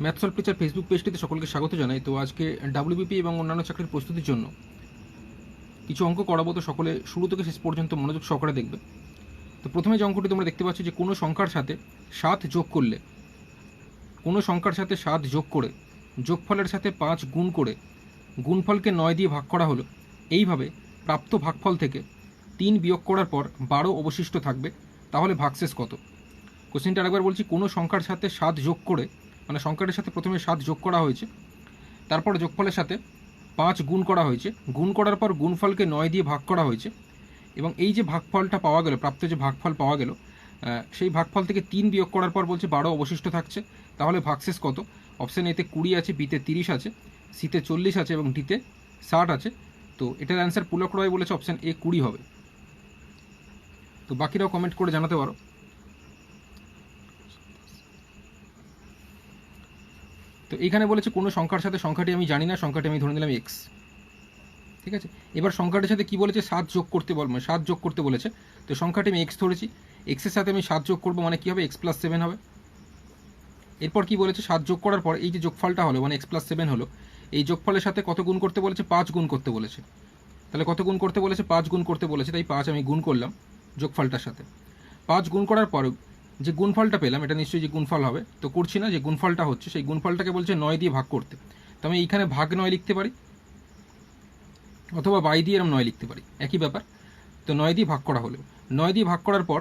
Math solve teacher Facebook পেজটিতে সকলকে স্বাগত জানাই। তো আজকে ডাব্লিউবিপি এবং অন্যান্য চাকরির প্রস্তুতির জন্য কিছু অঙ্ক করাবো, তো সকলে শুরু থেকে শেষ পর্যন্ত মনোযোগ সহকারে দেখবে। তো প্রথমে যে অঙ্কটি তোমরা দেখতে পাচ্ছ যে কোনো সংখ্যার সাথে 7 যোগ করলে, কোনো সংখ্যার সাথে 7 যোগ করে যোগফলের সাথে 5 গুণ করে গুণফলকে 9 দিয়ে ভাগ করা হলো। এইভাবে প্রাপ্ত ভাগফল থেকে 3 বিয়োগ করার পর 12 অবশিষ্ট থাকবে, তাহলে ভাগশেষ কত? কোশ্চেনটা আরেকবার বলছি, কোনো সংখ্যার সাথে 7 যোগ করে, মানে সংখ্যাটার সাথে প্রথমে 7 যোগ করা হয়েছে, তারপর যোগফলের সাথে 5 গুণ করা হয়েছে, গুণ করার পর গুণফলকে 9 দিয়ে ভাগ করা হয়েছে, এবং এই যে ভাগফলটা পাওয়া গেল, প্রাপ্ত যে ভাগফল পাওয়া গেল, সেই ভাগফল থেকে 3 বিয়োগ করার পর বলছে 12 অবশিষ্ট থাকছে, তাহলে ভাগশেষ কত? অপশান এতে 20 আছে, বিতে 30 আছে, সিতে 40 আছে এবং ডিতে 60 আছে। তো এটার অ্যান্সার পুলক্রয় বলেছে অপশান এ 20 হবে। তো বাকিরাও কমেন্ট করে জানাতে পারো। তো এইখানে বলেছে কোনো সংখ্যার সাথে, সংখ্যাটি আমি জানি না, সংখ্যাটি আমি ধরে নিলাম এক্স। ঠিক আছে, এবার সংখ্যাটির সাথে কি বলেছে? 7 যোগ করতে মানে 7 যোগ করতে বলেছে। তো সংখ্যাটি আমি এক্স ধরেছি, এক্সের সাথে আমি 7 যোগ করবো, মানে কী হবে? এক্স প্লাস 7 হবে। এরপর কি বলেছে? 7 যোগ করার পর এই যে যোগফলটা হলো, মানে এক্স প্লাস 7 হলো, এই যোগফলের সাথে কত গুণ করতে বলেছে? 5 গুণ করতে বলেছে। তাহলে কত গুণ করতে বলেছে? 5 গুণ করতে বলেছে, তাই 5 আমি গুণ করলাম যোগফলটার সাথে। 5 গুণ করার পর যে গুণফলটা পেলাম, এটা নিশ্চয়ই যে গুণফল হবে, তো করছি না, যে গুণফলটা হচ্ছে সেই গুণফলটাকে বলছে 9 দিয়ে ভাগ করতে। তো আমি এইখানে ভাগ 9 লিখতে পারি, অথবা বাই দিয়ে এরম 9 লিখতে পারি, একই ব্যাপার। তো 9 দিয়ে ভাগ করা হলো। 9 দিয়ে ভাগ করার পর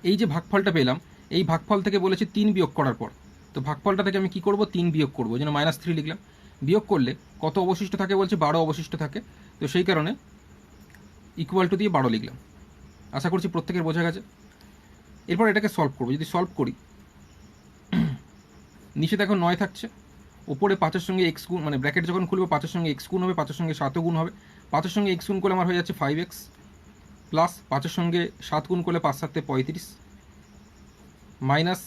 এই যে ভাগফলটা পেলাম, এই ভাগফল থেকে বলেছে 3 বিয়োগ করার পর। তো ভাগফলটা থেকে আমি কি করব? 3 বিয়োগ করব, যেন -3 লিখলাম। বিয়োগ করলে কত অবশিষ্ট থাকে? বলছে 12 অবশিষ্ট থাকে। তো সেই কারণে ইকুয়াল টু দিয়ে 12 লিখলাম। আশা করছি প্রত্যেকের বোঝা গেছে। এরপর এটাকে সলভ করবো। যদি সলভ করি, নিচে দেখো 9 থাকছে, ওপরে 5-এর সঙ্গে এক্স গুণ, মানে ব্র্যাকেট যখন খুলবো 5-এর সঙ্গে এক্স গুণ হবে, 5-এর সঙ্গে 7ও গুণ হবে। 5-এর সঙ্গে এক্স গুণ করলে আমার হয়ে যাচ্ছে 5x, প্লাস 5-এর সঙ্গে 7 গুণ করলে 5 7 35, মাইনাস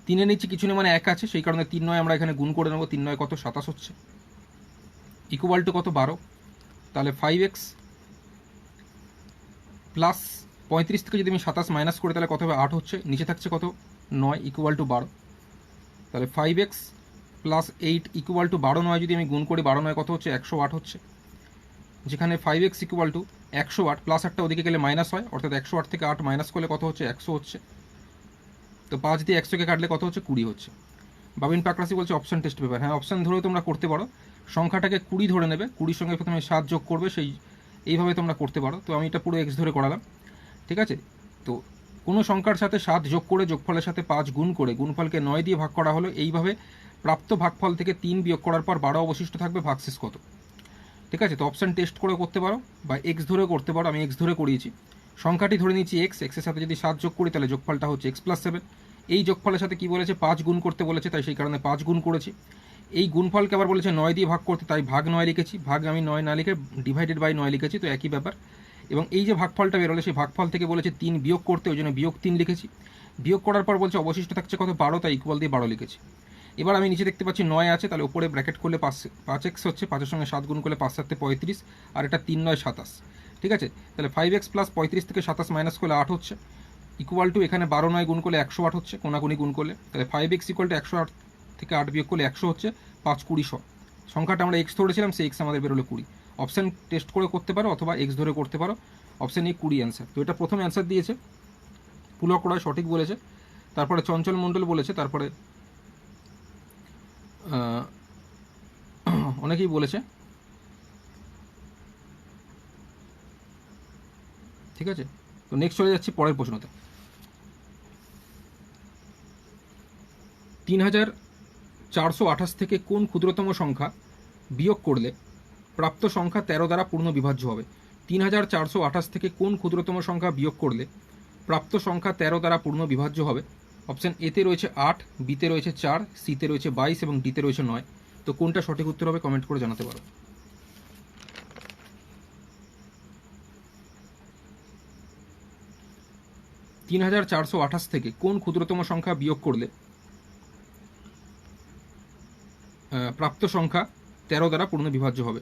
3-এর নিচে কিছু নেই, মানে 1 আছে, সেই কারণে 3 9 আমরা এখানে গুণ করে নেবো। 3 9 কত? 27 হচ্ছে, ইকুয়াল টু কত? 12। তাহলে 5x প্লাস 35 থেকে যদি আমি 27 মাইনাস করি তাহলে কত হবে? 8 হচ্ছে, নিচে থাকছে কত? 9, ইকুয়াল টু 12। তাহলে 5x প্লাস 8 ইকুয়াল টু 12। 9 যদি আমি গুণ করি, 12 9 কত হচ্ছে? 108 হচ্ছে, যেখানে 5x ইকুয়াল টু 108, প্লাস 8টা ওদিকে গেলে মাইনাস হয়, অর্থাৎ 108 থেকে 8 মাইনাস করলে কত হচ্ছে? 100 হচ্ছে। তো 5 দিয়ে 100কে কাটলে কত হচ্ছে? 20 হচ্ছে। বাবিন পাকরাসি বলছে অপশান টেস্ট পেপার। হ্যাঁ, অপশান ধরেও তোমরা করতে পারো। সংখ্যাটাকে 20 ধরে নেবে, 20-র সঙ্গে প্রথমে 7 যোগ করবে, এইভাবে তোমরা করতে পারো। তো আমি এটা পুরো এক্স ধরে করালাম, ঠিক আছে। তো কোনো সংখ্যার সাথে 7 যোগ করে যোগফলের সাথে 5 গুণ করে গুণফলকে 9 দিয়ে ভাগ করা হলো। এইভাবে প্রাপ্ত ভাগফল থেকে 3 বিয়োগ করার পর 12 অবশিষ্ট থাকবে, ভাগশেষ কত? ঠিক আছে, তো অপশান টেস্ট করে করতে পারো বা এক্স ধরেও করতে পারো। আমি এক্স ধরে করিয়েছি, সংখ্যাটি ধরে নিচ্ছি এক্স, এক্সের সাথে যদি 7 যোগ করি তাহলে যোগফলটা হচ্ছে এক্স প্লাস 7। এই যোগফলের সাথে কি বলেছে? 5 গুণ করতে বলেছে, তাই সেই কারণে 5 গুণ করেছি। এই গুণফলকে আবার বলেছে 9 দিয়ে ভাগ করতে, তাই ভাগ 9 লিখেছি। ভাগ আমি 9 না লিখে ডিভাইডেড বাই 9 লিখেছি, তো একই ব্যাপার। এবং এই যে ভাগফলটা বেরোলে, সেই ভাগফল থেকে বলেছে 3 বিয়োগ করতে, ওই জন্য বিয়োগ 3 লিখেছি। বিয়োগ করার পর বলছে অবশিষ্ট থাকছে কত? 12, তাই ইকুয়াল দিয়ে 12 লিখেছি। এবার আমি নিচে দেখতে পাচ্ছি 9 আছে, তাহলে উপরে ব্র্যাকেট করলে 5x হচ্ছে, 5-এর সঙ্গে 7 গুণ করলে 5 7 35, আর এটা 3 9 27। ঠিক আছে, তাহলে 5x প্লাস 35 থেকে 27 মাইনাস করলে 8 হচ্ছে, ইকুয়াল টু এখানে 12 9 গুণ করলে 108 হচ্ছে, কোনাকুনি গুণ করলে। তাহলে 5x ইকুয়াল টু 108 থেকে 8 বিয়োগ করলে 100 হচ্ছে, 5 20 100। সংখ্যাটা আমরা এক্স ধরেছিলাম, সেই এক্স আমাদের বেরোলো 20। অপশান টেস্ট করে করতে পারো অথবা এক্স ধরে করতে পারো। অপশান এই 20 অ্যান্সার। তো এটা প্রথম অ্যান্সার দিয়েছে পুলক রয়, সঠিক বলেছে। তারপরে চঞ্চল মণ্ডল বলেছে, তারপরে অনেকেই বলেছে। ঠিক আছে, তো নেক্সট চলে যাচ্ছি পরের প্রশ্নতে। 3428 থেকে কোন ক্ষুদ্রতম সংখ্যা বিয়োগ করলে প্রাপ্ত সংখ্যা 13 দ্বারা পূর্ণ বিভাজ্য হবে? 3428 থেকে কোন ক্ষুদ্রতম সংখ্যা বিয়োগ করলে প্রাপ্ত সংখ্যা 13 দ্বারা পূর্ণ বিভাজ্য হবে? অপশান এতে রয়েছে 8, বিতে রয়েছে 4, সিতে রয়েছে 22 এবং ডিতে রয়েছে 9। তো কোনটা সঠিক উত্তর হবে কমেন্ট করে জানাতে পারো। 3428 থেকে কোন ক্ষুদ্রতম সংখ্যা বিয়োগ করলে প্রাপ্ত সংখ্যা 13 দ্বারা পূর্ণ বিভাজ্য হবে?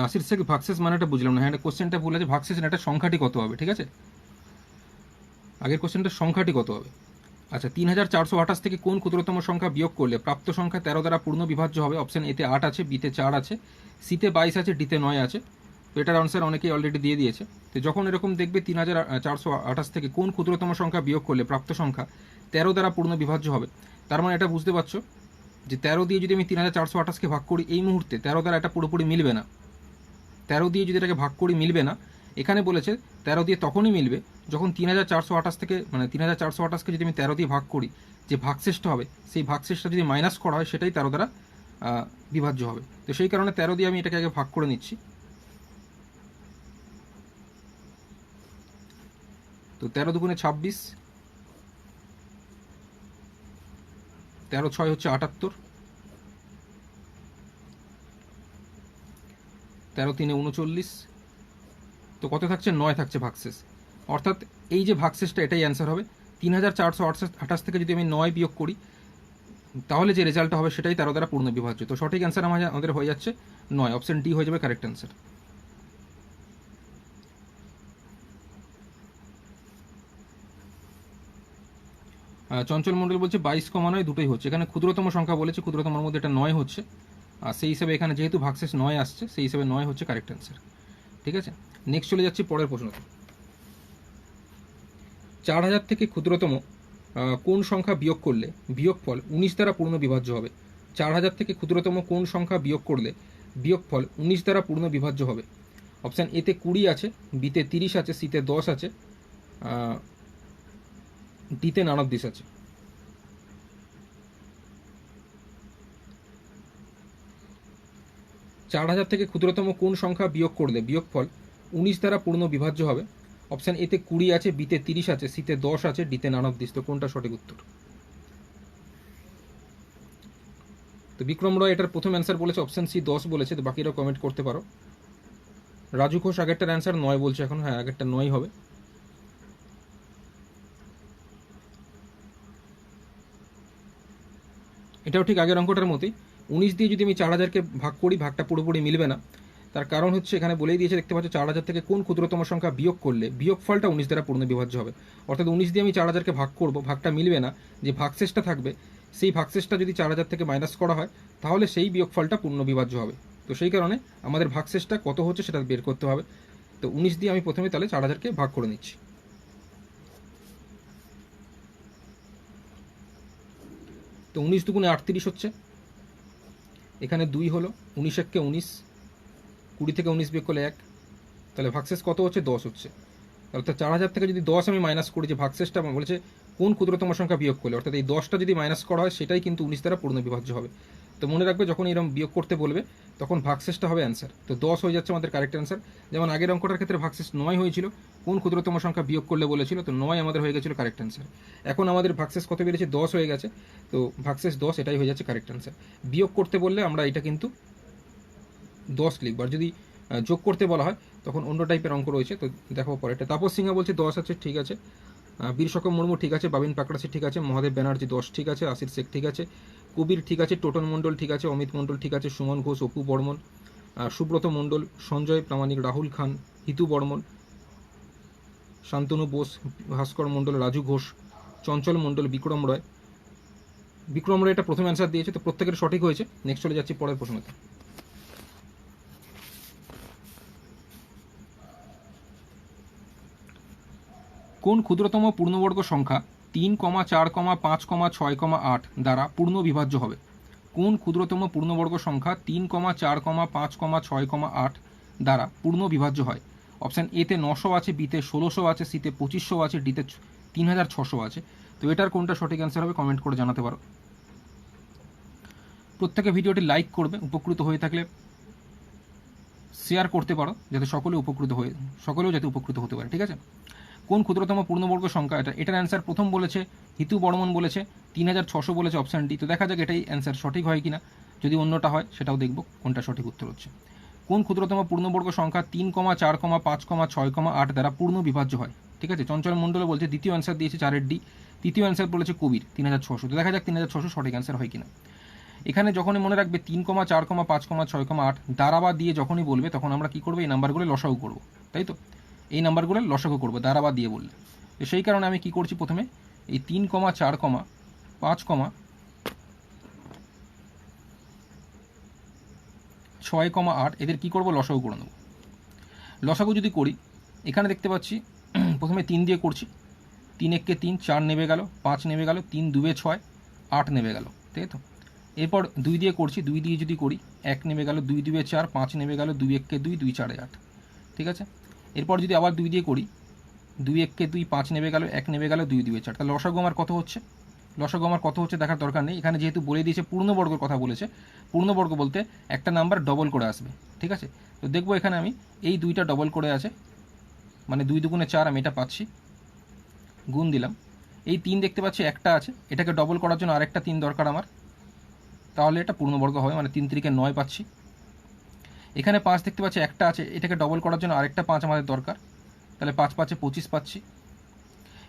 আশির থেকে ভাগশেষ মানেটা বুঝলাম না। হ্যাঁ, কোশ্চেনটা ভুল আছে, ভাগশেষ না, এটা সংখ্যাটি কত হবে, ঠিক আছে। আগের কোশ্চেনটার সংখ্যাটি কত হবে। আচ্ছা, 3428 থেকে কোন ক্ষুদ্রতম সংখ্যা বিয়োগ করলে প্রাপ্ত সংখ্যা 13 দ্বারা পূর্ণ বিভাজ্য হবে। অপশন এতে 8 আছে, বিতে 4 আছে, সিতে 22 আছে, ডিতে 9 আছে। তো এটার আনসার অনেকেই অলরেডি দিয়ে দিয়েছে। তো যখন এরকম দেখবে 3428 থেকে কোন ক্ষুদ্রতম সংখ্যা বিয়োগ করলে প্রাপ্ত সংখ্যা 13 দ্বারা পূর্ণ বিভাজ্য হবে, তার মানে এটা বুঝতে পারছো যে 13 দিয়ে যদি আমি 3428কে ভাগ করি, এই মুহূর্তে 13 দ্বারা এটা পুরোপুরি মিলবে না। 13 দিয়ে যদি এটাকে ভাগ করি মিলবে না। এখানে বলেছে 13 দিয়ে তখনই মিলবে যখন 3428 থেকে, মানে 3428কে যদি আমি 13 দিয়ে ভাগ করি, যে ভাগশেষটা হবে সেই ভাগশেষটা যদি মাইনাস করা হয় সেটাই 13 দ্বারা বিভাজ্য হবে। তো সেই কারণে 13 দিয়ে আমি এটাকে আগে ভাগ করে নিচ্ছি। তো 13 দুগুণে 26, 13 6 হচ্ছে 78, 13 3 39। তো কত থাকছে, 9 থাকছে ভাগশেষ। অর্থাৎ এই যে ভাগশেষটা এটাই অ্যান্সার হবে। 3428 থেকে যদি আমি 9 বিয়োগ করি, তাহলে যে রেজাল্টটা হবে সেটাই 13 দ্বারা পূর্ণ বিভাজ্য। তো সঠিক অ্যান্সার আমাদের হয়ে যাচ্ছে 9, অপশন ডি হয়ে যাবে কারেক্ট অ্যান্সার। চঞ্চল মণ্ডল বলছে 22, 9 দুটোই হচ্ছে। এখানে ক্ষুদ্রতম সংখ্যা বলেছে, ক্ষুদ্রতমের মধ্যে এটা 9 হচ্ছে, আর সেই হিসাবে এখানে যেহেতু ভাগশেষ 9 আসছে, সেই হিসাবে 9 হচ্ছে কারেক্ট অ্যান্সার। ঠিক আছে, নেক্সট চলে যাচ্ছি পরের প্রশ্নতে। 4000 থেকে ক্ষুদ্রতম কোন সংখ্যা বিয়োগ করলে বিয়োগফল 19 দ্বারা পূর্ণ বিভাজ্য হবে। 4000 থেকে ক্ষুদ্রতম কোন সংখ্যা বিয়োগ করলে বিয়োগফল 19 দ্বারা পূর্ণ বিভাজ্য হবে। অপশান এতে 20 আছে, বিতে 30 আছে, সিতে 10 আছে, ডিতে 49 আছে। চার হাজার থেকে ক্ষুদ্রতম কোন সংখ্যা বিয়োগ করলে বিয়োগফল 19 দ্বারা পূর্ণ বিভাজ্য হবে। অপশান এতে 20 আছে, বিতে 30 আছে, সিতে 10 আছে, ডিতে 49। তো কোনটা সঠিক উত্তর। তো বিক্রম রয় এটার প্রথম অ্যান্সার বলেছে অপশান সি 10 বলেছে। তো বাকিরাও কমেন্ট করতে পারো। রাজু ঘোষ আগেরটার অ্যান্সার 9 বলছে এখন। হ্যাঁ, আগেরটা 9 হবে। এটাও ঠিক আগের অঙ্কটার মতোই। 19 দিয়ে যদি আমি 4000কে ভাগ করি, ভাগটা পুরোপুরি মিলবে না। তার কারণ হচ্ছে এখানে বলেই দিয়েছে, দেখতে পাচ্ছ 4000 থেকে কোন ক্ষুদ্রতম সংখ্যা বিয়োগ করলে বিয়োগফলটা 19 দ্বারা পূর্ণ বিভাজ্য হবে। অর্থাৎ 19 দিয়ে আমি 4000কে ভাগ করব, ভাগটা মিলবে না, যে ভাগশেষটা থাকবে সেই ভাগশেষটা যদি 4000 থেকে মাইনাস করা হয়, তাহলে সেই বিয়োগফলটা পূর্ণ বিভাজ্য হবে। তো সেই কারণে আমাদের ভাগশেষটা কত হচ্ছে সেটা বের করতে হবে। তো 19 দিয়ে আমি প্রথমে তাহলে 4000কে ভাগ করে নিচ্ছি। তো 19 দুগুণে 38 হচ্ছে, এখানে 2 হলো, 19 1 19, 20 থেকে 19 বিয়োগ করলে 1, তাহলে ভাগশেষ কত হচ্ছে, 10 হচ্ছে। অর্থাৎ 4000 থেকে যদি 10 আমি মাইনাস করি, যে ভাগশেষটা বলেছে কোন ক্ষুদ্রতম সংখ্যা বিয়োগ করলে, অর্থাৎ এই 10টা যদি মাইনাস করা হয় সেটাই কিন্তু 19 দ্বারা পূর্ণ বিভাজ্য হবে। তো মনে রাখবে যখন এরকম বিয়োগ করতে বলবে তখন ভাগশেষটা হবে অ্যান্সার। তো 10 হয়ে যাচ্ছে আমাদের কারেক্ট অ্যান্সার। যেমন আগের অঙ্কটার ক্ষেত্রে ভাগশেষ 9 হয়েছিল, কোন ক্ষুদ্রতম সংখ্যা বিয়োগ করলে বলেছিল, তো 9 আমাদের হয়ে গেছিল কারেক্ট অ্যান্সার। এখন আমাদের ভাগশেষ কত বেড়েছে, 10 হয়ে গেছে। তো ভাগশেষ 10, এটাই হয়ে যাচ্ছে কারেক্ট অ্যান্সার। বিয়োগ করতে বললে আমরা এটা কিন্তু 10 লিখব, আর যদি যোগ করতে বলা হয় তখন অন্য টাইপের অঙ্ক রয়েছে। তো দেখো পরে এটা। তাপস সিংহা বলছে 10 আছে, ঠিক আছে। বীর সকম মুর্মু ঠিক আছে, বাবিন পাকড়াসি ঠিক আছে, মহাদেব ব্যানার্জি 10 ঠিক আছে, আসির শেখ ঠিক আছে, কবির ঠিক আছে, টোটন মণ্ডল ঠিক আছে, অমিত মণ্ডল ঠিক আছে, সুমন ঘোষ, অপু বর্মন, সুব্রত মণ্ডল, সঞ্জয় প্রামাণিক, রাহুল খান, হিতু বর্মন, শান্তনু বোস, ভাস্কর মণ্ডল, রাজু ঘোষ, চঞ্চল মণ্ডল, বিক্রম রয়। বিক্রম রয় এটা প্রথম অ্যান্সার দিয়েছে। তো প্রত্যেকের সঠিক হয়েছে। নেক্সট চলে যাচ্ছি পরের প্রশ্নতে। কোন ক্ষুদ্রতম পূর্ণবর্গ সংখ্যা 3, 4, 5, 6, 8 দ্বারা পূর্ণ বিভাজ্য হবে। কোন ক্ষুদ্রতম পূর্ণবর্গ সংখ্যা 3, 4, 5, 6, 8 দ্বারা পূর্ণ বিভাজ্য হয়। অপশান এতে 900 আছে, বিতে 1600 আছে, সিতে 2500 আছে, ডিতে 3600 আছে। তো এটার কোনটা সঠিক অ্যান্সার হবে কমেন্ট করে জানাতে পারো। প্রত্যেকে ভিডিওটি লাইক করবে, উপকৃত হয়ে থাকলে শেয়ার করতে পারো, যাতে সকলেও যাতে উপকৃত হতে পারে। ঠিক আছে, কোন ক্ষুদ্রতম পূর্ণবর্গ সংখ্যা এটার অ্যান্সার প্রথম বলেছে হিতু বর্মন বলেছে, 3600 বলেছে অপশান ডি। তো দেখা যাক এটাই অ্যান্সার সঠিক হয় কিনা। যদি অন্যটা হয় সেটাও দেখব কোনটা সঠিক উত্তর হচ্ছে। কোন ক্ষুদ্রতম পূর্ণবর্গ সংখ্যা 3, 4, 5, 6, 8 দ্বারা পূর্ণ বিভাজ্য হয়। ঠিক আছে, চঞ্চল মণ্ডল বলছে, দ্বিতীয় অ্যান্সার দিয়েছে 4 ডি। তৃতীয় অ্যান্সার বলেছে কবির 3600। তো দেখা যাক 3600 সঠিক অ্যান্সার হয় কিনা। এখানে যখনই মনে রাখবে 3, 4, 5, 6, 8 দ্বারা বা দিয়ে যখনই বলবে তখন আমরা কি করবো, এই নাম্বারগুলো লসাগু করবো, তাই তো? এই নাম্বারগুলো লসাগু করবো দ্বারা বা দিয়ে বললে। তো সেই কারণে আমি কি করছি, প্রথমে এই 3, 4, 5, 6, 8 এদের কি করবো, লসাগু করে নেবো। লসাগু যদি করি, এখানে দেখতে পাচ্ছি প্রথমে 3 দিয়ে করছি, 3 একে 3, 4 নেমে গেল, 5 নেমে গেল, 3 2 6, 8 নেমে গেল, তাই তো? এরপর 2 দিয়ে করছি, 2 দিয়ে যদি করি 1 নেমে গেল, 2 2 4, 5 নেমে গেল, 2 1 2, 2 4 8, ঠিক আছে? এরপর যদি আবার 2 দিয়ে করি, 2 1 2, 5 নেমে গেল, 1 নেমে গেল, 2 2 4, তাহলে লসাগু আমার কত হচ্ছে? লসাগু আমার কত হচ্ছে দেখার দরকার নেই, এখানে যেহেতু বলে দিয়েছে পূর্ণবর্গের কথা বলেছে, পূর্ণবর্গ বলতে একটা নাম্বার ডবল করে আসবে, ঠিক আছে? তো দেখবো এখানে আমি এই 2টা ডবল করে আছে, মানে 2 দুগুণে 4, আমি এটা পাচ্ছি, গুণ দিলাম। এই 3 দেখতে পাচ্ছি একটা আছে, এটাকে ডবল করার জন্য আরেকটা 3 দরকার আমার, তাহলে এটা পূর্ণবর্গ হবে, মানে 3 3 9 পাচ্ছি। এখানে 5 দেখতে পাচ্ছি একটা আছে, এটাকে ডবল করার জন্য আরেকটা 5 আমাদের দরকার, তাহলে 5 5 25 পাচ্ছি।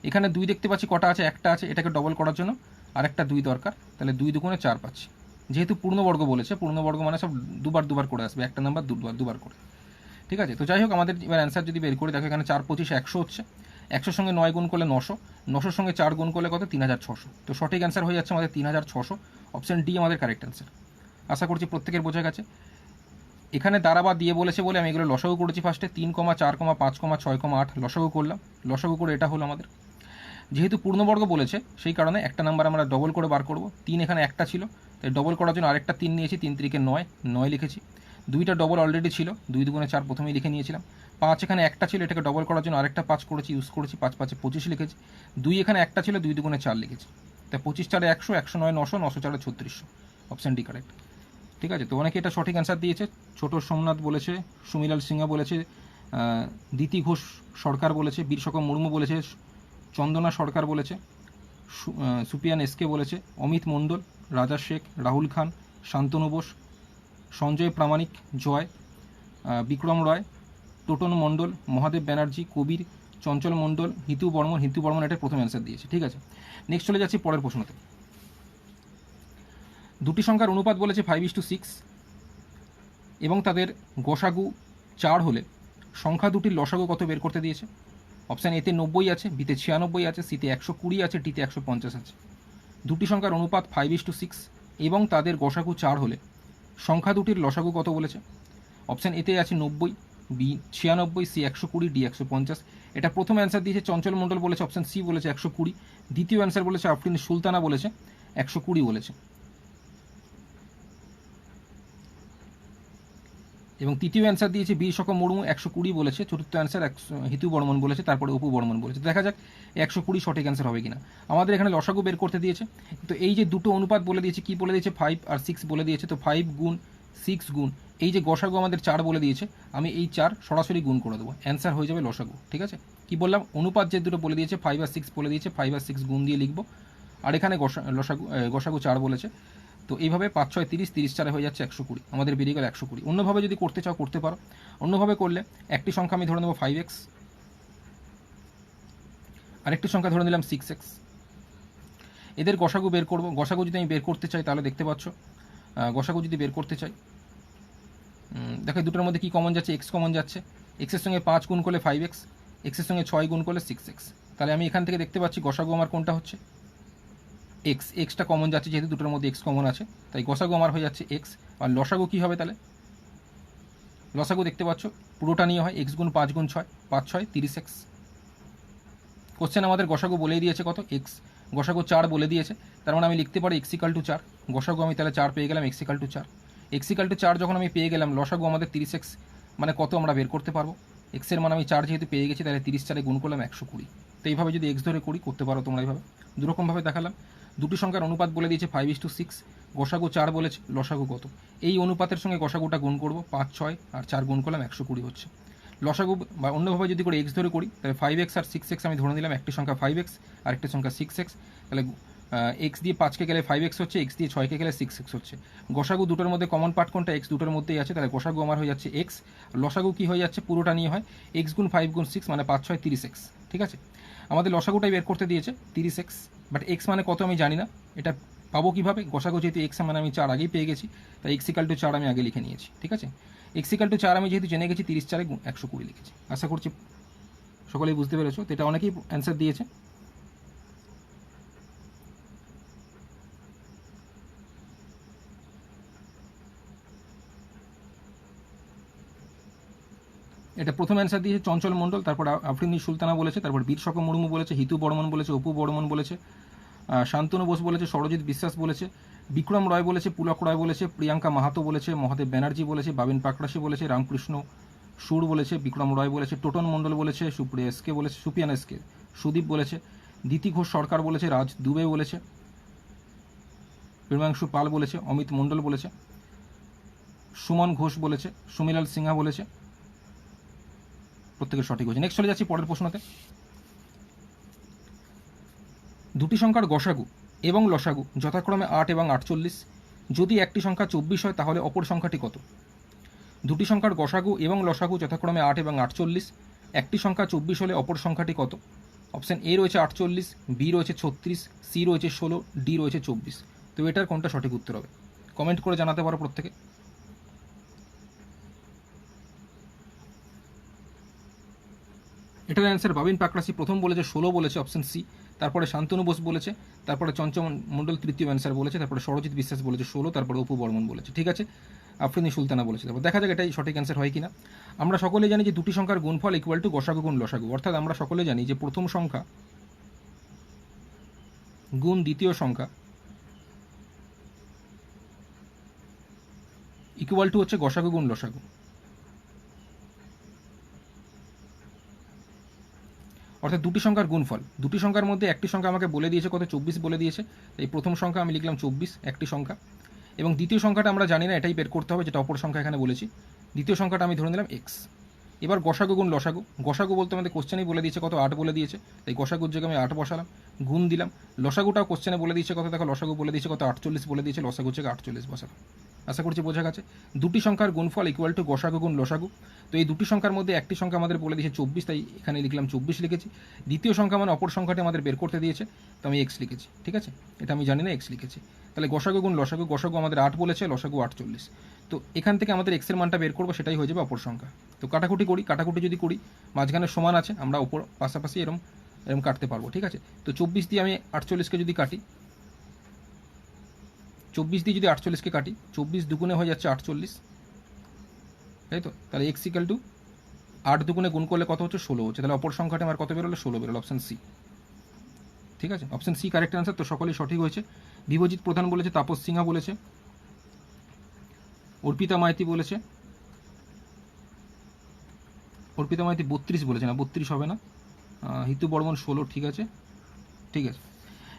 এখানে 2 দেখতে পাচ্ছি কটা আছে, একটা আছে, এটাকে ডবল করার জন্য আরেকটা 2 দরকার, তাহলে 2 দুগুণে 4 পাচ্ছি। যেহেতু পূর্ণবর্গ বলেছে, পূর্ণবর্গ মানে সব দুবার দুবার করে আসবে, একটা নাম্বার দুবার করে, ঠিক আছে? তো যাই হোক, আমাদের এবার অ্যান্সার যদি বের করি, দেখো এখানে 4 25 100 হচ্ছে, 100 সঙ্গে 9 গুণ করলে 900, 900 সঙ্গে 4 গুণ করলে কত, 3600। তো সঠিক অ্যান্সার হয়ে যাচ্ছে আমাদের 3600, অপশন ডি আমাদের কারেক্ট অ্যান্সার। আশা করছি প্রত্যেকের বোঝা গেছে। এখানে দ্বারা বা দিয়ে বলেছে বলে আমি এগুলো লসাগু করেছি ফার্স্টে, 3, 4, 5, 6, 8 লসাগু করলাম, লসাগু করে এটা হলো আমাদের। যেহেতু পূর্ণবর্গ বলেছে সেই কারণে একটা নাম্বার আমরা ডবল করে বার করব। 3 এখানে একটা ছিল, তাই ডবল করার জন্য আরেকটা 3 নিয়েছি, 3 3 9 লিখেছি। 2টা ডবল অলরেডি ছিল, 2 দুগুণে 4 প্রথমেই লিখে নিয়েছিলাম। 5 এখানে একটা ছিল, এটাকে ডবল করার জন্য আরেকটা 5 করেছি, ইউজ করেছি, 5 5 25 লিখেছি। 2 এখানে একটা ছিল, 2 দুগুণে 4 লিখেছি, তাই 25 4 100, 109 900, 900 4 3600, অপশন ডি কারেক্ট, ঠিক আছে? তো অনেকে এটা সঠিক অ্যান্সার দিয়েছে। ছোট সোমনাথ বলেছে, সুমিলাল সিংহা বলেছে, দিতি ঘোষ সরকার বলেছে, বীরসকম মুর্মু বলেছে, চন্দনা সরকার বলেছে, সুপিয়ান এসকে বলেছে, অমিত মণ্ডল, রাজা শেখ, রাহুল খান, শান্তনু বোস, সঞ্জয় প্রামাণিক, জয়, বিক্রম রায়, টোটন মণ্ডল, মহাদেব ব্যানার্জি, কবির, চঞ্চল মণ্ডল, হিতু বর্মন এটা প্রথম অ্যান্সার দিয়েছে, ঠিক আছে? নেক্সট চলে যাচ্ছি পরের প্রশ্নতে। দুটি সংখ্যার অনুপাত বলেছে 5:6 এবং তাদের গসাগু 4 হলে সংখ্যা দুটির লসাগু কত বের করতে দিয়েছে। অপশান এতে 90 আছে, বিতে 96 আছে, সিতে 120 আছে, ডিতে 150 আছে। দুটি সংখ্যার অনুপাত 5:6 এবং তাদের গসাগু 4 হলে সংখ্যা দুটির লসাগু কত বলেছে। অপশান এতে আছে 90, বি 96, সি 120, ডি 150। এটা প্রথম অ্যান্সার দিয়েছে চঞ্চল মণ্ডল বলেছে, অপশান সি বলেছে 120। দ্বিতীয় অ্যান্সার বলেছে আফরিন সুলতানা বলেছে 120 বলেছে, এবং তৃতীয় অ্যান্সার দিয়েছে বীরসকম মুর্মু 120 বলেছে। চতুর্থ অ্যান্সার হিতু বর্মন বলেছে, তারপরে অপু বর্মন বলেছে। দেখা যাক 120 সঠিক অ্যান্সার হবে কিনা। আমাদের এখানে লসাগু বের করতে দিয়েছে, তো এই যে দুটো অনুপাত বলে দিয়েছে, কি বলে দিয়েছে 5 আর 6 বলে দিয়েছে, তো 5 গুণ 6 গুণ এই যে গসাগু আমাদের 4 বলে দিয়েছে, আমি এই 4 সরাসরি গুণ করে দেবো, অ্যান্সার হয়ে যাবে লসাগু, ঠিক আছে? কি বললাম, অনুপাত যে দুটো বলে দিয়েছে 5 আর 6 বলে দিয়েছে, 5 আর 6 গুণ দিয়ে লিখবো, আর এখানে গসাগু 4 বলেছে। তো এইভাবে 5 6 30, 30 4 হয়ে যাচ্ছে 120, আমাদের বেরিয়ে গেল 120। অন্যভাবে যদি করতে চাও করতে পারো। অন্যভাবে করলে একটি সংখ্যা আমি ধরে নেব 5x, আরেকটি সংখ্যা ধরে নিলাম 6x, এদের গসাগু বের করব। গসাগু যদি আমি বের করতে চাই তাহলে দেখতে পাচ্ছ, গসাগু যদি বের করতে চাই, দেখো দুটোর মধ্যে কি কমন যাচ্ছে, এক্স কমন যাচ্ছে। এক্সের সঙ্গে 5 গুণ করলে 5x, এক্সের সঙ্গে 6 গুণ করলে 6x, তাহলে আমি এখান থেকে দেখতে পাচ্ছি গসাগু আমার কোনটা হচ্ছে, এক্স। এক্সটা কমন যাচ্ছে, যেহেতু দুটোর মধ্যে এক্স কমন আছে, তাই গসাগু আমার হয়ে যাচ্ছে এক্স। আর লসাগু কী হবে তাহলে, লসাগু দেখতে পাচ্ছ পুরোটা নিয়ে হয় এক্স গুণ 5 গুণ 6, 5 6 30x। কোশ্চেন আমাদের গসাগু বলেই দিয়েছে কত, এক্স। গসাগু 4 বলে দিয়েছে, তার মানে আমি লিখতে পারি x = 4। গসাগু আমি তাহলে 4 পেয়ে গেলাম, x = 4। x = 4 যখন আমি পেয়ে গেলাম, লসাগু আমাদের 30x মানে কত আমরা বের করতে পারবো। এক্স এর মান আমি 4 যেহেতু পেয়ে গেছি, তাহলে 30 4 গুণ করলাম 120। তো এইভাবে যদি এক্স ধরে করি করতে পারো তোমরা। এইভাবে দুরকমভাবে দেখালাম। দুটি সংখ্যার অনুপাত বলে দিয়েছে 5:6, গসাগু 4 বলেছে, লসাগু কত। এই অনুপাতের সঙ্গে গসাগুটা গুণ করব, 5 6 আর 4 গুণ করলাম 120 হচ্ছে লসাগু। বা অন্যভাবে যদি করে এক্স ধরে করি, তাহলে 5x আর 6x আমি ধরে নিলাম, একটি সংখ্যা 5x আর একটি সংখ্যা 6x। তাহলে এক্স দিয়ে 5কে গেলে 5x হচ্ছে, এক্স দিয়ে 6কে গেলে 6x হচ্ছে। গসাগু দুটোর মধ্যে কমন পার্ট কোনটা, এক্স দুটোর মধ্যেই আছে, তাহলে গসাগু আমার হয়ে যাচ্ছে এক্স। লসাগু কি হয়ে যাচ্ছে, পুরোটা নিয়ে হয় এক্স গুণ 5 গুণ 6 মানে 5 6 30x, ঠিক আছে? আমাদের লসাগুটাই বের করতে দিয়েছে 30x, বাট এক্স মানে কত আমি জানি না, এটা পাবো কীভাবে? গসাগু যেহেতু এক্স মানে আমি 4 আগেই পেয়ে গেছি, তাই এক্স ইকাল টু 4 আমি আগে লিখে নিয়েছি। ঠিক আছে, এক্স ইকাল টু 4 আমি যেহেতু জেনে গেছি, 30 4 120 লিখেছি। আশা করছি সকলেই বুঝতে পেরেছো। তো এটা অনেকেই অ্যান্সার দিয়েছে। এটা প্রথম অ্যান্সার দিয়েছে চঞ্চল মণ্ডল, তারপর আফরিনী সুলতানা বলেছে, তারপর বীর শক মুর্মু বলেছে, হিতু বর্মন বলেছে, অপু বর্মন বলেছে, শান্তনু বোস বলেছে, সরজিৎ বিশ্বাস বলেছে, বিক্রম রয় বলেছে, পুলক রয় বলেছে, প্রিয়াঙ্কা মাহাতো বলেছে, মহাদেব ব্যানার্জি বলেছে, বাবিন পাকড়াশি বলেছে, রামকৃষ্ণ সুর বলেছে, বিক্রম রয় বলেছে, টোটন মণ্ডল বলেছে, সুপ্রিয়া এসকে বলেছে, সুপিয়ান এসকে, সুদীপ বলেছে, দিতি ঘোষ সরকার বলেছে, রাজ দুবে বলেছে, প্রেমাংশু পাল বলেছে, অমিত মণ্ডল বলেছে, সুমন ঘোষ বলেছে, সুমিলাল সিংহা বলেছে। প্রত্যেকের সঠিক হয়েছে। নেক্সট চলে যাচ্ছি পরের প্রশ্নতে। দুটি সংখ্যার গসাগু এবং লসাগু যথাক্রমে 8 এবং 48। যদি একটি সংখ্যা 24 হয় তাহলে অপর সংখ্যাটি কত? দুটি সংখ্যার গসাগু এবং লসাগু যথাক্রমে 8 এবং 48। একটি সংখ্যা 24 হলে অপর সংখ্যাটি কত? অপশান এ রয়েছে 48, বি রয়েছে 36, সি রয়েছে 16, ডি রয়েছে 24। তো এটার কোনটা সঠিক উত্তর হবে? কমেন্ট করে জানাতে পারো প্রত্যেকে। এটার অ্যান্সার বাবিন পাকড়াশি প্রথম বলেছে, 16 বলেছে অপশন সি, তারপরে শান্তনু বোস বলেছে, তারপরে চঞ্চল মণ্ডল তৃতীয় অ্যান্সার বলেছে, তারপরে সরজিৎ বিশ্বাস বলেছে 16, তারপরে অপু বর্মন বলেছে। ঠিক আছে, আফরিনী সুলতানা বলেছে। তারপর দেখা যাক এটাই সঠিক অ্যান্সার হয় কিনা। আমরা সকলে জানি যে দুটি সংখ্যার গুণফল ইকুয়াল টু গসাগু গুণ লসাগু, অর্থাৎ আমরা সকলে জানি যে প্রথম সংখ্যা গুণ দ্বিতীয় সংখ্যা ইকুয়াল টু হচ্ছে গসাগু গুণ লসাগু। অর্থাৎ দুটি সংখ্যার গুণফল, দুটি সংখ্যার মধ্যে একটি সংখ্যা আমাকে বলে দিয়েছে কত? 24 বলে দিয়েছে। এই প্রথম সংখ্যা আমি লিখলাম 24, একটি সংখ্যা, এবং দ্বিতীয় সংখ্যাটা আমরা জানি না, এটাই বের করতে হবে, যেটা অপর সংখ্যা এখানে বলেছি। দ্বিতীয় সংখ্যাটা আমি ধরে নিলাম এক্স। এবার গসাগু গুণ লসাগু, গসাগু বলতে আমাদের কোশ্চেনেই বলে দিয়েছে কত? 8 বলে দিয়েছে, তাই গসাগুর জায়গায় আমি 8 বসালাম, গুণ দিলাম। লসাগুটাও কোশ্চেনে বলে দিয়েছে কত? দেখো লসাগু বলে দিয়েছে কত? 48 বলে দিয়েছে, লসাগুর জায়গায় 48 বসালাম। আশা করছি বোঝা গেছে। দুটি সংখ্যার গুণফল ইকুয়াল টু গসাগু গুণ লসাগু। তো এই দুটি সংখ্যার মধ্যে একটি সংখ্যা আমাদের বলে দিয়েছে 24, তাই এখানে লিখলাম 24 লিখেছি। দ্বিতীয় সংখ্যা মানে অপর সংখ্যাটি আমাদের বের করতে দিয়েছে, তো আমি এক্স লিখেছি। ঠিক আছে, এটা আমি জানি না, এক্স লিখেছি। তাহলে গসাগু গুণ লসাগু, গসাগু আমাদের 8 বলেছে, লসাগু 48। তো এখান থেকে আমাদের এক্সের মানটা বের করবো, সেটাই হয়ে যাবে অপর সংখ্যা। তো কাটাকুটি করি, কাটাকুটি যদি করি মাঝখানে সমান আছে, আমরা ওপর পাশাপাশি এরম এরম কাটতে পারবো। ঠিক আছে, তো 24 দিয়ে আমি 48কে যদি কাটি, 24 দিয়ে যদি 48কে কাটি, 24 দুগুণে হয়ে যাচ্ছে 48, তাই তো? তাহলে এক্স ইকাল টু 8 দুগুণে গুণ করলে কত হচ্ছে? 16 হচ্ছে। তাহলে অপর সংখ্যাটা আমার কত বেরোলো? 16 বেরোলো, অপশন সি। ঠিক আছে, অপশন সি কারেক্ট অ্যান্সার। তো সকলেই সঠিক হয়েছে। বিভজিৎ প্রধান বলেছে, তাপস সিংহা বলেছে, অর্পিতা মাইতি বলেছে, অর্পিতা মাইতি 32 বলেছে, না 32 হবে না, হিতু বর্মন 16। ঠিক আছে, ঠিক আছে।